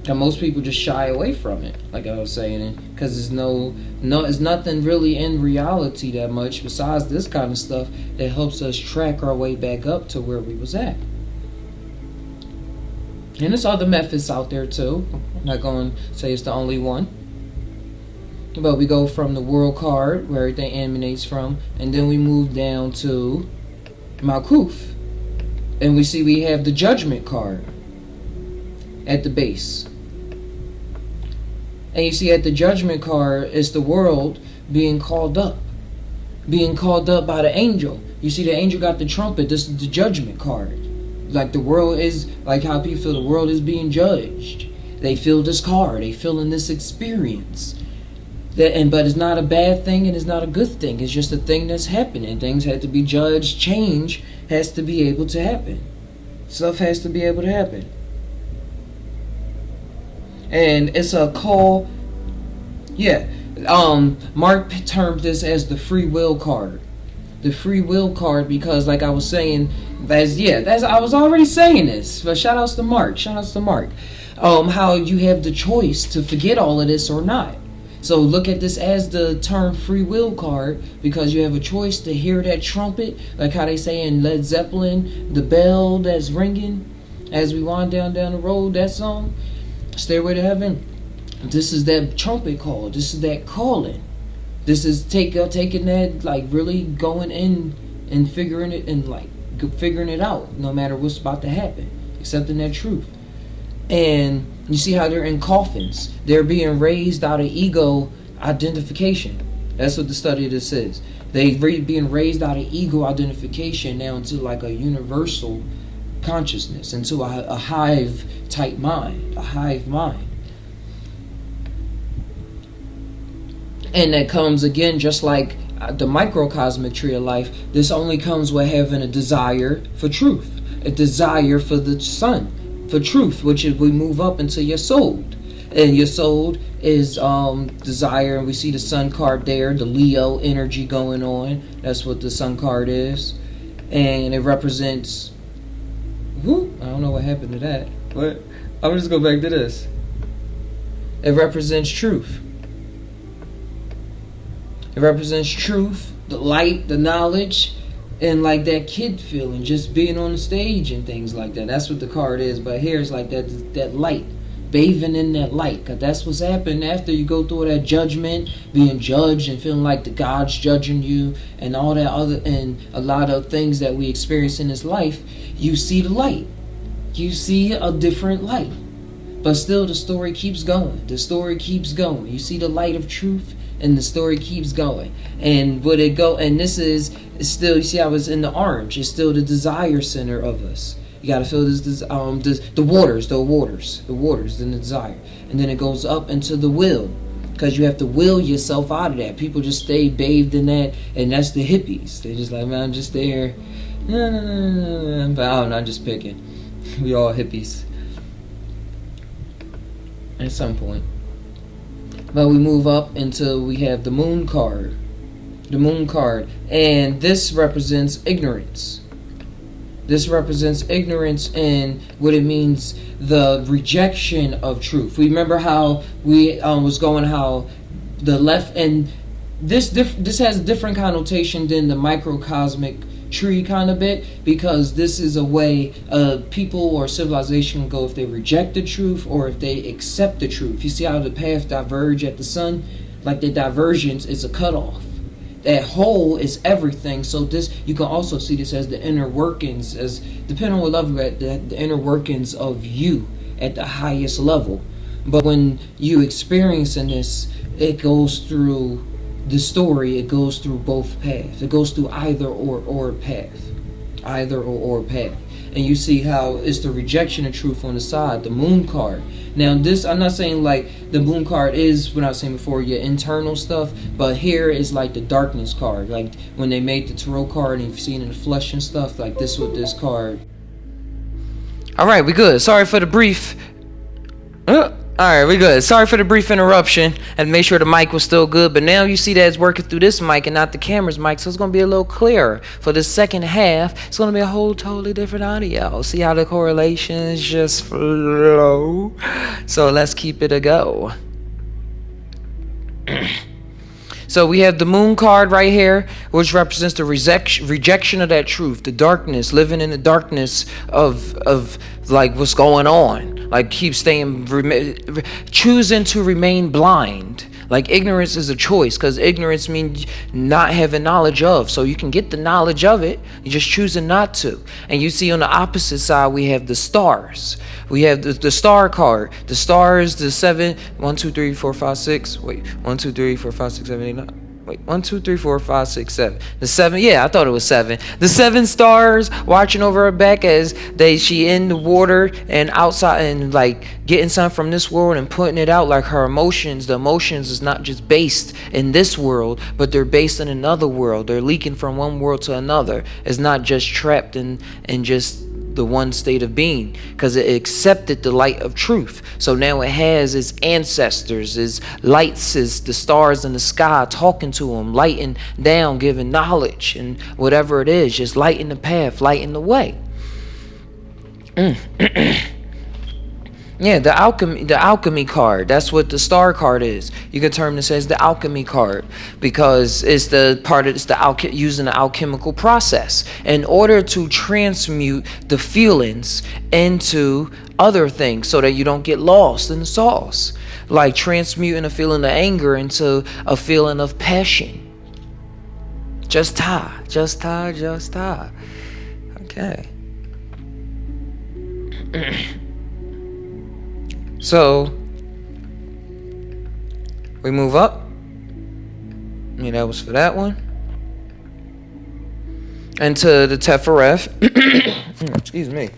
[SPEAKER 1] And most people just shy away from it, like I was saying, because it's nothing really in reality that much besides this kind of stuff that helps us track our way back up to where we was at. And there's other methods out there too. I'm not going to say it's the only one. But we go from the world card, where everything emanates from, and then we move down to Malkuth. And we have the judgment card at the base. And you see at the judgment card, it's the world being called up by the angel. You see the angel got the trumpet. This is the judgment card. Like the world is, like how people feel the world is being judged. They feel this card. They feel in this experience. But it's not a bad thing and it's not a good thing. It's just a thing that's happening. Things have to be judged. Change has to be able to happen. Stuff has to be able to happen. And it's a call. Yeah. Mark termed this as the free will card. The free will card, because like I was saying, I was already saying this, but shout outs to Mark. How you have the choice to forget all of this or not. So look at this as the term free will card, because you have a choice to hear that trumpet, like how they say in Led Zeppelin, the bell that's ringing as we wind down the road, that song, Stairway to Heaven. This is that trumpet call. This is that calling. This is taking that, like really going in and figuring it out, no matter what's about to happen, accepting that truth. And you see how they're in coffins. They're being raised out of ego identification. That's what the study of this is. Being raised out of ego identification now into like a universal consciousness, into a hive type mind, a hive mind. And that comes again, just like the microcosmic tree of life, this only comes with having a desire for truth, a desire for the sun, for truth, which is we move up into your soul. And your soul is desire, and we see the sun card there, the Leo energy going on. That's what the sun card is. And it represents, I don't know what happened to that. What? I'm just go back to this. It represents truth. It represents truth, the light, the knowledge, and like that kid feeling, just being on the stage and things like that. That's what the card is. But here it's like that light, bathing in that light. Because that's what's happened after you go through that judgment, being judged and feeling like the God's judging you and all that other, and a lot of things that we experience in this life. You see the light. You see a different light. But still the story keeps going. The story keeps going. You see the light of truth, and the story keeps going. And would it go? And this is still, you see how it's in the orange. It's still the desire center of us. You got to feel this the waters, then the desire. And then it goes up into the will, because you have to will yourself out of that. People just stay bathed in that, and that's the hippies. They're just like, man, I'm just there. No. But I don't know, I'm just picking. We all hippies. At some point. But we move up until we have the moon card. The moon card. And this represents ignorance. This represents ignorance and what it means, the rejection of truth. We remember how we was going, how the left, and this has a different connotation than the microcosmic tree kind of bit, because this is a way people or civilization go if they reject the truth or if they accept the truth. You see how the path diverge at the sun? Like the divergence is a cutoff. That whole is everything. So this, you can also see this as the inner workings, as depending on what level you're at, the inner workings of you at the highest level. But when you experiencing this, it goes through the story, it goes through both paths. It goes through either or path. Either or path. and you see how it's the rejection of truth on the side, the moon card. Now this, I'm not saying like the moon card is what I was saying before, your internal stuff, but here is like the darkness card. Like when they made the tarot card and you've seen in the flesh and stuff, like this with this card. Alright, we good. Sorry for the brief. Alright, we good. Sorry for the brief interruption. And make sure the mic was still good. But now you see that it's working through this mic and not the camera's mic. So it's going to be a little clearer. For the second half, it's going to be a whole totally different audio. See how the correlations just flow? So let's keep it a go. So we have the moon card right here, which represents the rejection of that truth, the darkness, living in the darkness of like what's going on, like choosing to remain blind. Like ignorance is a choice, because ignorance means not having knowledge of. So you can get the knowledge of it, you're just choosing not to. And you see on the opposite side, we have the stars. We have the star card. The stars, the 7, 1, 2, 3, 4, 5, 6. Wait, 1, 2, 3, 4, 5, 6, 7, 8, 9. Wait, 1, 2, 3, 4, 5, 6, 7. The 7, yeah, I thought it was 7. The 7 stars watching over her back as she in the water and outside and like getting something from this world and putting it out, like her emotions. The emotions is not just based in this world, but they're based in another world. They're leaking from one world to another. It's not just trapped in just the one state of being, because it accepted the light of truth. So now it has its ancestors, its lights, its the stars in the sky talking to them, lighting down, giving knowledge and whatever it is, just lighting the path, lighting the way. Yeah, the alchemy card. That's what the star card is. You can term this as the alchemy card, because it's using the alchemical process in order to transmute the feelings into other things, so that you don't get lost in the sauce. Like transmuting a feeling of anger into a feeling of passion. Just tie. Okay. So we move up. Yeah, that was for that one. And to the Tefereth. Excuse me.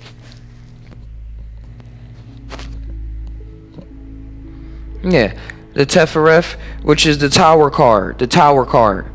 [SPEAKER 1] Yeah, the Tefereth, which is the Tower card.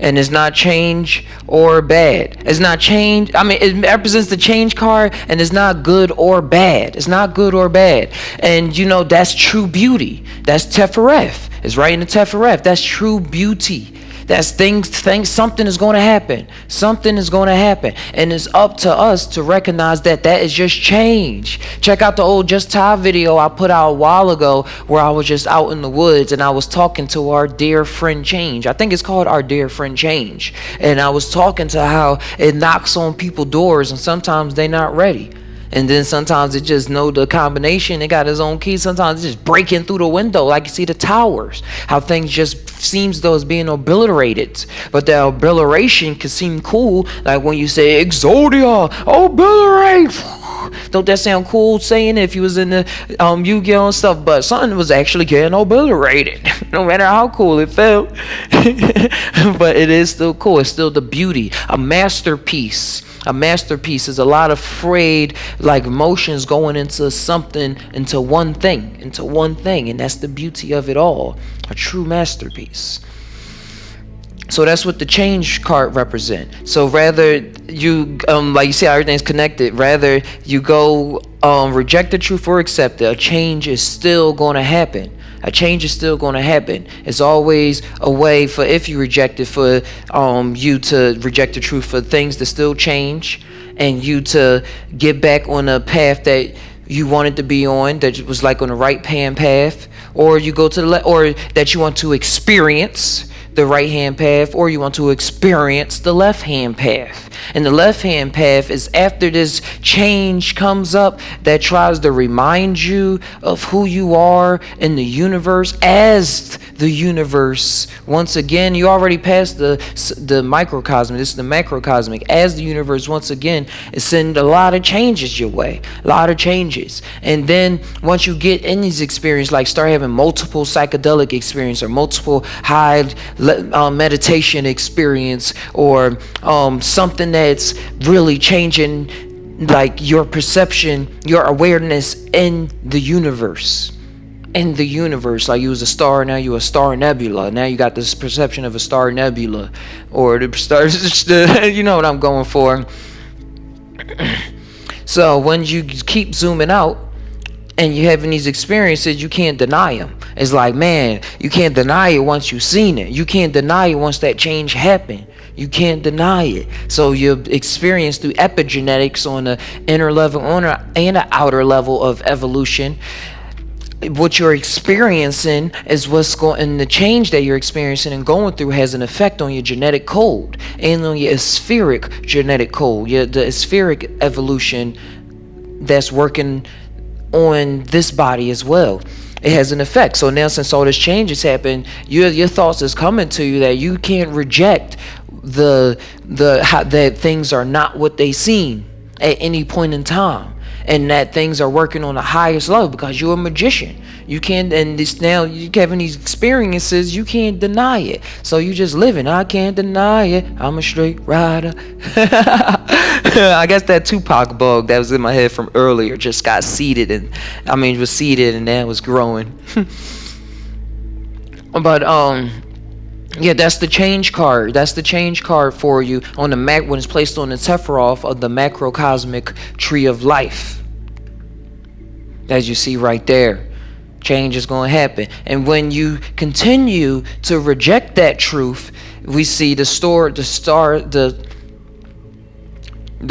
[SPEAKER 1] And it's not change or bad. It's not change. I mean, it represents the change card, and it's not good or bad. It's not good or bad. And you know, that's true beauty. That's Tefereth. It's right in the Tefereth. That's true beauty. That's things, something is going to happen. Something is going to happen. And it's up to us to recognize that is just change. Check out the old Just Tie video I put out a while ago, where I was just out in the woods and I was talking to our dear friend Change. I think it's called Our Dear Friend Change. And I was talking to how it knocks on people's doors and sometimes they're not ready. And then sometimes it just know the combination. It got its own key. Sometimes it's just breaking through the window, like you see the towers. How things just seems though it's being obliterated. But the obliteration can seem cool, like when you say Exodia, obliterate. Don't that sound cool saying it if you was in the Yu-Gi-Oh and stuff? But something was actually getting obliterated, no matter how cool it felt. But it is still cool. It's still the beauty, a masterpiece. A masterpiece is a lot of frayed like emotions going into something, into one thing, and that's the beauty of it all. A true masterpiece. So that's what the change card represent. So rather you like you see how everything's connected, rather you go reject the truth or accept it, a change is still going to happen. A change is still going to happen. It's always a way for, if you reject it, for you to reject the truth, for things to still change and you to get back on a path that you wanted to be on, that was like on the right hand path, or you go to the or that you want to experience the right hand path, or you want to experience the left hand path. And the left hand path is after this change comes up that tries to remind you of who you are in the universe, as the universe. Once again, you already passed the microcosmic. This is the macrocosmic. As the universe once again is sending a lot of changes your way, a lot of changes. And then once you get in these experiences, like start having multiple psychedelic experience or multiple high meditation experience, or something that's really changing like your perception, your awareness in the universe. In the universe, like you was a star, now you a star nebula. Now you got this perception of a star nebula, or the stars. You know what I'm going for. So when you keep zooming out and you having these experiences, you can't deny them. It's like, man, you can't deny it once you've seen it. You can't deny it once that change happened. You can't deny it. So you experience through epigenetics on the inner level and the outer level of evolution. What you're experiencing is what's going, and the change that you're experiencing and going through has an effect on your genetic code and on your spheric genetic code, the spheric evolution that's working on this body as well. It has an effect. So now, since all this change has happened, your thoughts is coming to you that you can't reject that things are not what they seem at any point in time, and that things are working on the highest level because you're a magician. You can't, and this now you having these experiences, you can't deny it. So you just living. I can't deny it. I'm a straight rider. I guess that Tupac bug that was in my head from earlier just got seeded, and was seeded and then was growing. But yeah, that's the change card. That's the change card for you on the when it's placed on the Sephiroth of the macrocosmic tree of life. As you see right there, change is going to happen. And when you continue to reject that truth, we see the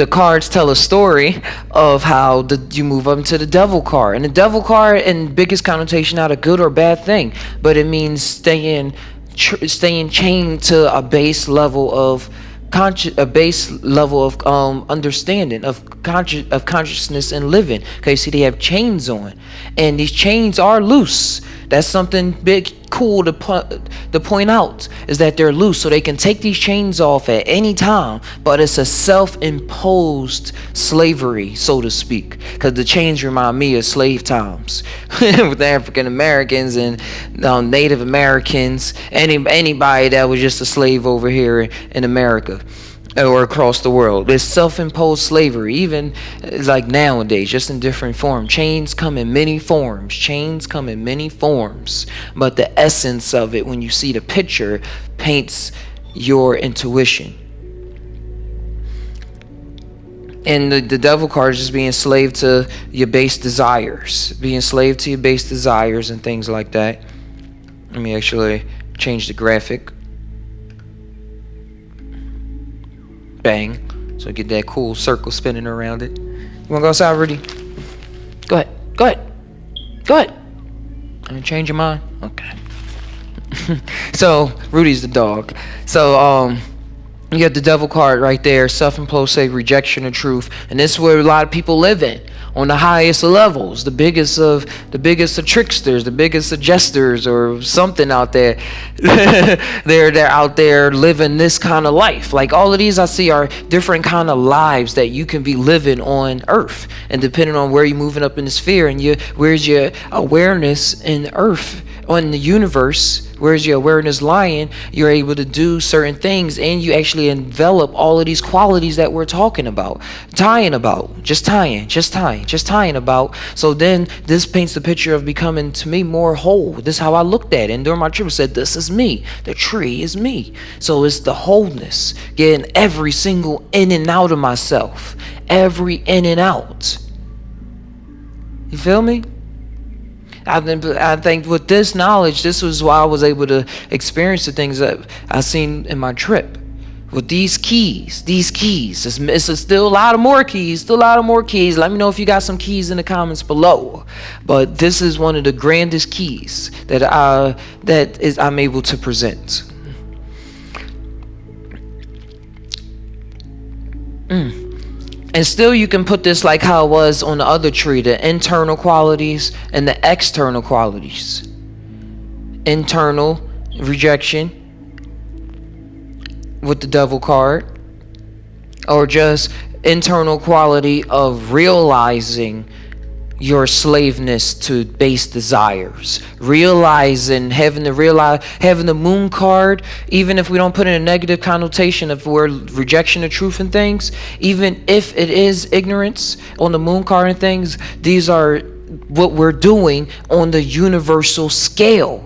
[SPEAKER 1] cards tell a story of how you move up into the devil card. And the devil card, in biggest connotation, not a good or bad thing, but it means staying chained to a base level of understanding of consciousness and living. Okay, see, they have chains on, and these chains are loose. That's something big cool to point out, is that they're loose, so they can take these chains off at any time. But it's a self-imposed slavery, so to speak, because the chains remind me of slave times with the African Americans and Native Americans, anybody that was just a slave over here in America or across the world. There's self-imposed slavery, even like nowadays, just in different forms. Chains come in many forms. But the essence of it, when you see the picture, paints your intuition. And the devil card is just being slave to your base desires. And things like that. Let me actually change the graphic. Bang. So get that cool circle spinning around it. You wanna go outside, Rudy? Go ahead. And change your mind? Okay. So Rudy's the dog. So you got the devil card right there, self-imposed say rejection of truth. And this is where a lot of people live in, on the highest of levels, the biggest of tricksters, the biggest of jesters, or something out there. they're out there living this kind of life. Like all of these I see are different kind of lives that you can be living on Earth, and depending on where you're moving up in the sphere and where's your awareness in Earth, on the universe, where's your awareness lying, you're able to do certain things, and you actually envelop all of these qualities that we're talking about, tying about. So then this paints the picture of becoming, to me, more whole. This is how I looked at it. And during my trip I said, this is me. The tree is me. So it's the wholeness, getting every single in and out of myself. Every in and out. You feel me? I think with this knowledge, this was why I was able to experience the things that I seen in my trip. With these keys, it's still a lot of more keys. Let me know if you got some keys in the comments below. But this is one of the grandest keys that I'm able to present. And still you can put this like how it was on the other tree, the internal qualities and the external qualities. Internal rejection with the devil card, or just internal quality of realizing your slaveness to base desires. Realizing, having the moon card, even if we don't put in a negative connotation of we're rejection of truth and things, even if it is ignorance on the moon card and things, these are what we're doing on the universal scale.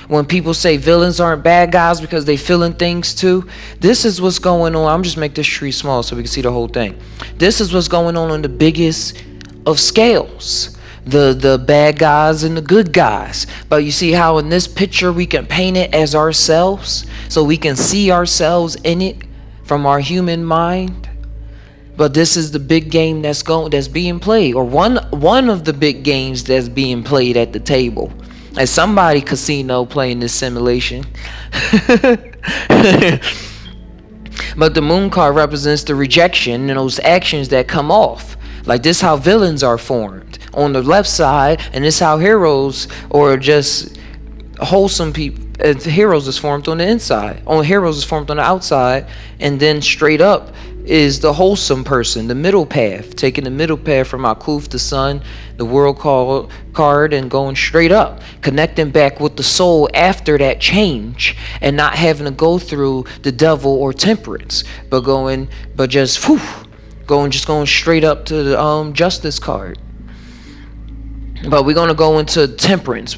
[SPEAKER 1] When people say villains aren't bad guys because they feeling things too, this is what's going on. I'm just make this tree small so we can see the whole thing. This is what's going on the biggest of scales. The bad guys and the good guys. But you see how in this picture we can paint it as ourselves, so we can see ourselves in it from our human mind. But this is the big game that's being played, or one of the big games that's being played at the table. As somebody casino playing this simulation. But the moon card represents the rejection and those actions that come off. Like this how villains are formed on the left side, and this how heroes or just wholesome people, heroes is formed on the inside. Heroes is formed on the outside, and then straight up is the wholesome person, the middle path, taking the middle path from Akuf, the sun, the world card, and going straight up, connecting back with the soul after that change, and not having to go through the devil or temperance, but just going straight up to the justice card. But we're gonna go into temperance.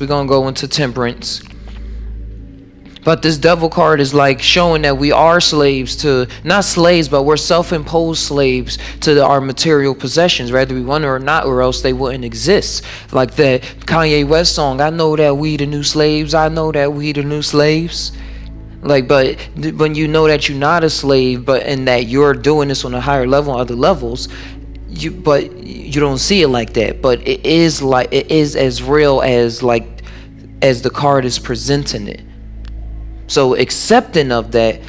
[SPEAKER 1] But this devil card is like showing that we are slaves to, not slaves, but we're self-imposed slaves to our material possessions, whether we want it or not, or else they wouldn't exist. Like that Kanye West song, I know that we the new slaves, I know that we the new slaves. Like, but when you know that you're not a slave, but and that you're doing this on a higher level, other levels, you don't see it like that. But it is as real as the card is presenting it. So accepting of that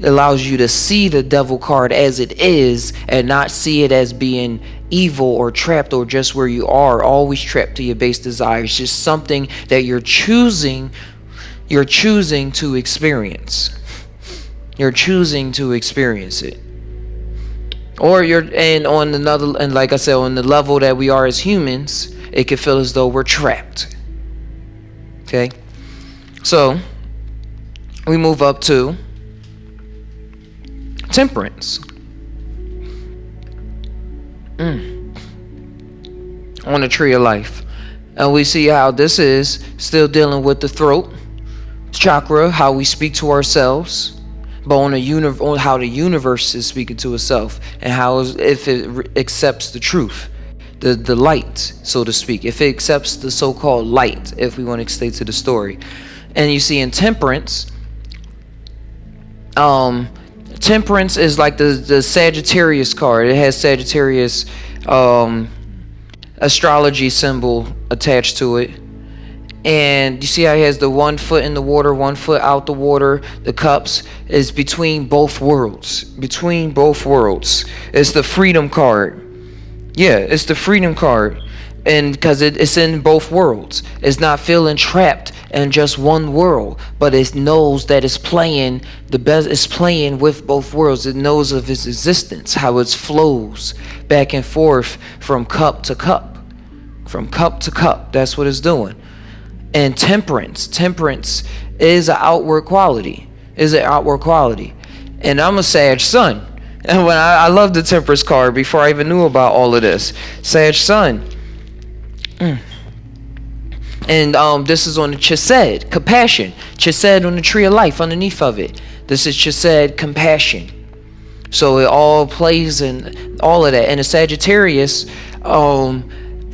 [SPEAKER 1] allows you to see the devil card as it is, and not see it as being evil or trapped or just where you are, always trapped to your base desires. Just something that you're choosing to experience. You're choosing to experience it. Or and like I said, on the level that we are as humans, it can feel as though we're trapped. Okay? So we move up to temperance. On the tree of life. And we see how this is still dealing with the throat chakra, how we speak to ourselves, but on how the universe is speaking to itself, and how if it accepts the truth, the light, so to speak, if it accepts the so-called light, if we want to stay to the story. And you see in temperance, temperance is like the Sagittarius card. It has Sagittarius astrology symbol attached to it. And you see how it has the 1 foot in the water, 1 foot out the water. The cups is between both worlds. It's the freedom card. Yeah, it's the freedom card. And because it's in both worlds. It's not feeling trapped in just one world, but it knows that it's playing the best. It's playing with both worlds. It knows of its existence, how it flows back and forth from cup to cup. That's what it's doing. And temperance is an outward quality. And I'm a Sag sun. And when I love the temperance card before I even knew about all of this. Sag sun. And this is on the Chesed, compassion. Chesed on the tree of life underneath of it. This is Chesed, compassion. So it all plays in all of that. And the Sagittarius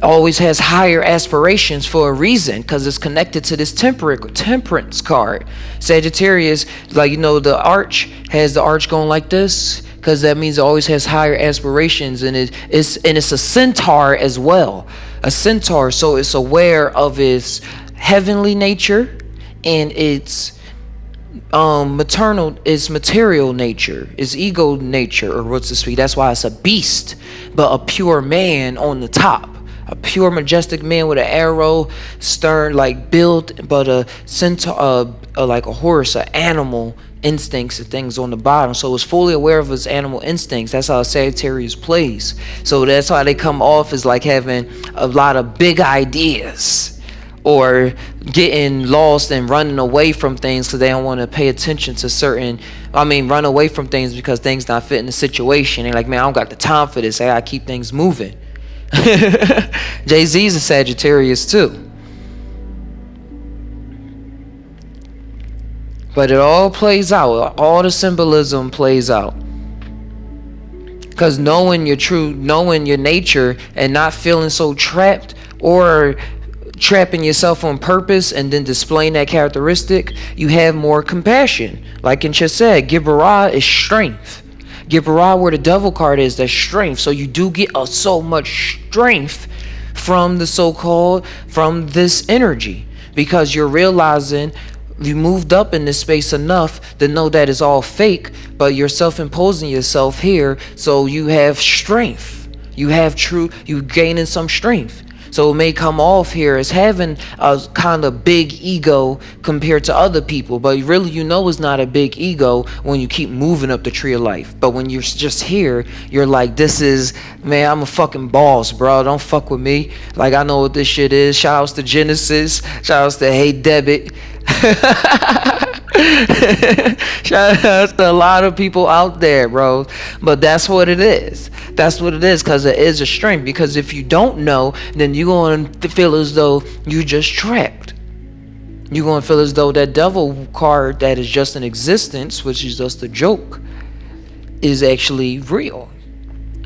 [SPEAKER 1] always has higher aspirations for a reason, because it's connected to this temperance card. Sagittarius, the arch has the arch going like this, because that means it always has higher aspirations, and it's a centaur as well. A centaur, so it's aware of its heavenly nature and its material nature, its ego nature, or what's to speak. That's why it's a beast, but a pure man on the top. A pure, majestic man with an arrow, stern, built, but a centaur, like a horse, an animal instincts and things on the bottom. So it's fully aware of its animal instincts. That's how Sagittarius plays. So that's why they come off as like having a lot of big ideas, or getting lost and running away from things because they don't want to pay attention to run away from things because things not fitting the situation. They're like, man, I don't got the time for this. I gotta keep things moving. Jay-Z's a Sagittarius too. But it all plays out. All the symbolism plays out. Because knowing your nature and not feeling so trapped, or trapping yourself on purpose and then displaying that characteristic, you have more compassion. Like in just said, Gibberah is strength. Gibberah, where the devil card is, that's strength. So you do get so much strength from from this energy, because you're realizing you moved up in this space enough to know that it's all fake, but you're self-imposing yourself here, so you have strength. You gaining some strength. So it may come off here as having a kind of big ego compared to other people, but really it's not a big ego when you keep moving up the tree of life. But when you're just here, you're like, man, I'm a fucking boss, bro. Don't fuck with me. Like, I know what this shit is. Shout outs to Genesis. Shout outs to Hey Debit. Shout outs to a lot of people out there, bro. But that's what it is. That's what it is, because it is a strength. Because if you don't know, then you're going to feel as though you just trapped. You're going to feel as though that devil card that is just an existence, which is just a joke, is actually real.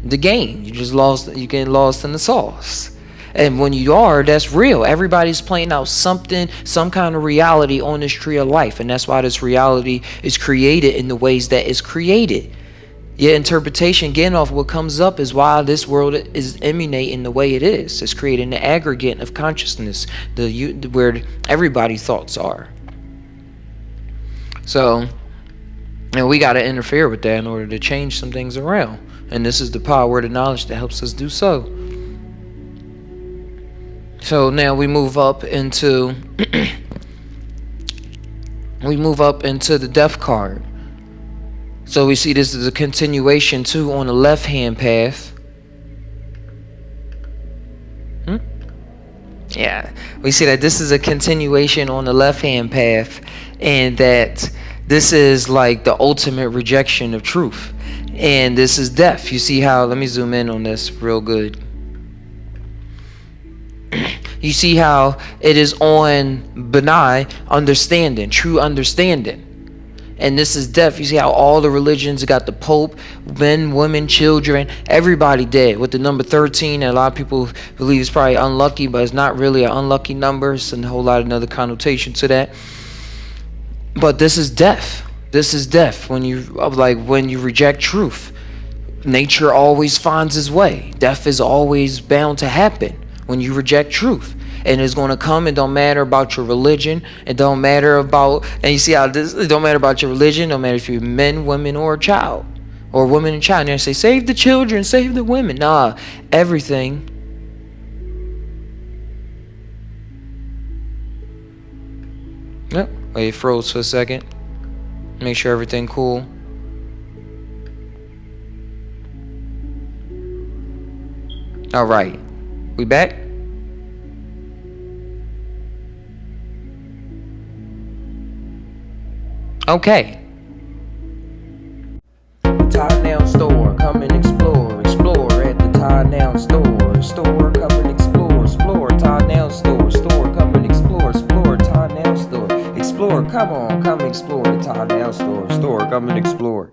[SPEAKER 1] The game. You getting lost in the sauce. And when you are, that's real. Everybody's playing out some kind of reality on this tree of life. And that's why this reality is created in the ways that it's created. Your interpretation, getting off what comes up, is why this world is emanating the way it is. It's creating the aggregate of consciousness, where everybody's thoughts are. So, we got to interfere with that in order to change some things around. And this is the power of the knowledge that helps us do so. So now we move up into the death card. So we see this is a continuation too on the left-hand path. Yeah, we see that this is a continuation on the left-hand path, and that this is like the ultimate rejection of truth. And this is death. You see how, let me zoom in on this real good. You see how it is on Benai, understanding, true understanding. And this is death. You see how all the religions got the Pope, men, women, children, everybody dead. With the number 13, and a lot of people believe it's probably unlucky, but it's not really an unlucky number. It's a whole lot of another connotation to that. But this is death. This is death. When you reject truth, nature always finds its way. Death is always bound to happen when you reject truth. And it's going to come. It don't matter about your religion. It don't matter about, and you see how this, it don't matter about your religion. It don't matter if you're men, women, or a child, or woman and child. And they say, save the children, save the women. Nah, everything. Yep. Wait, it froze for a second. Make sure everything cool. All right, we back. Okay. Tie Down Store, come and explore at the Tie Down Store, come and explore, Tie Down Store, come and explore, Tie Down Store, come on, come explore the Tie Down Store, come and explore.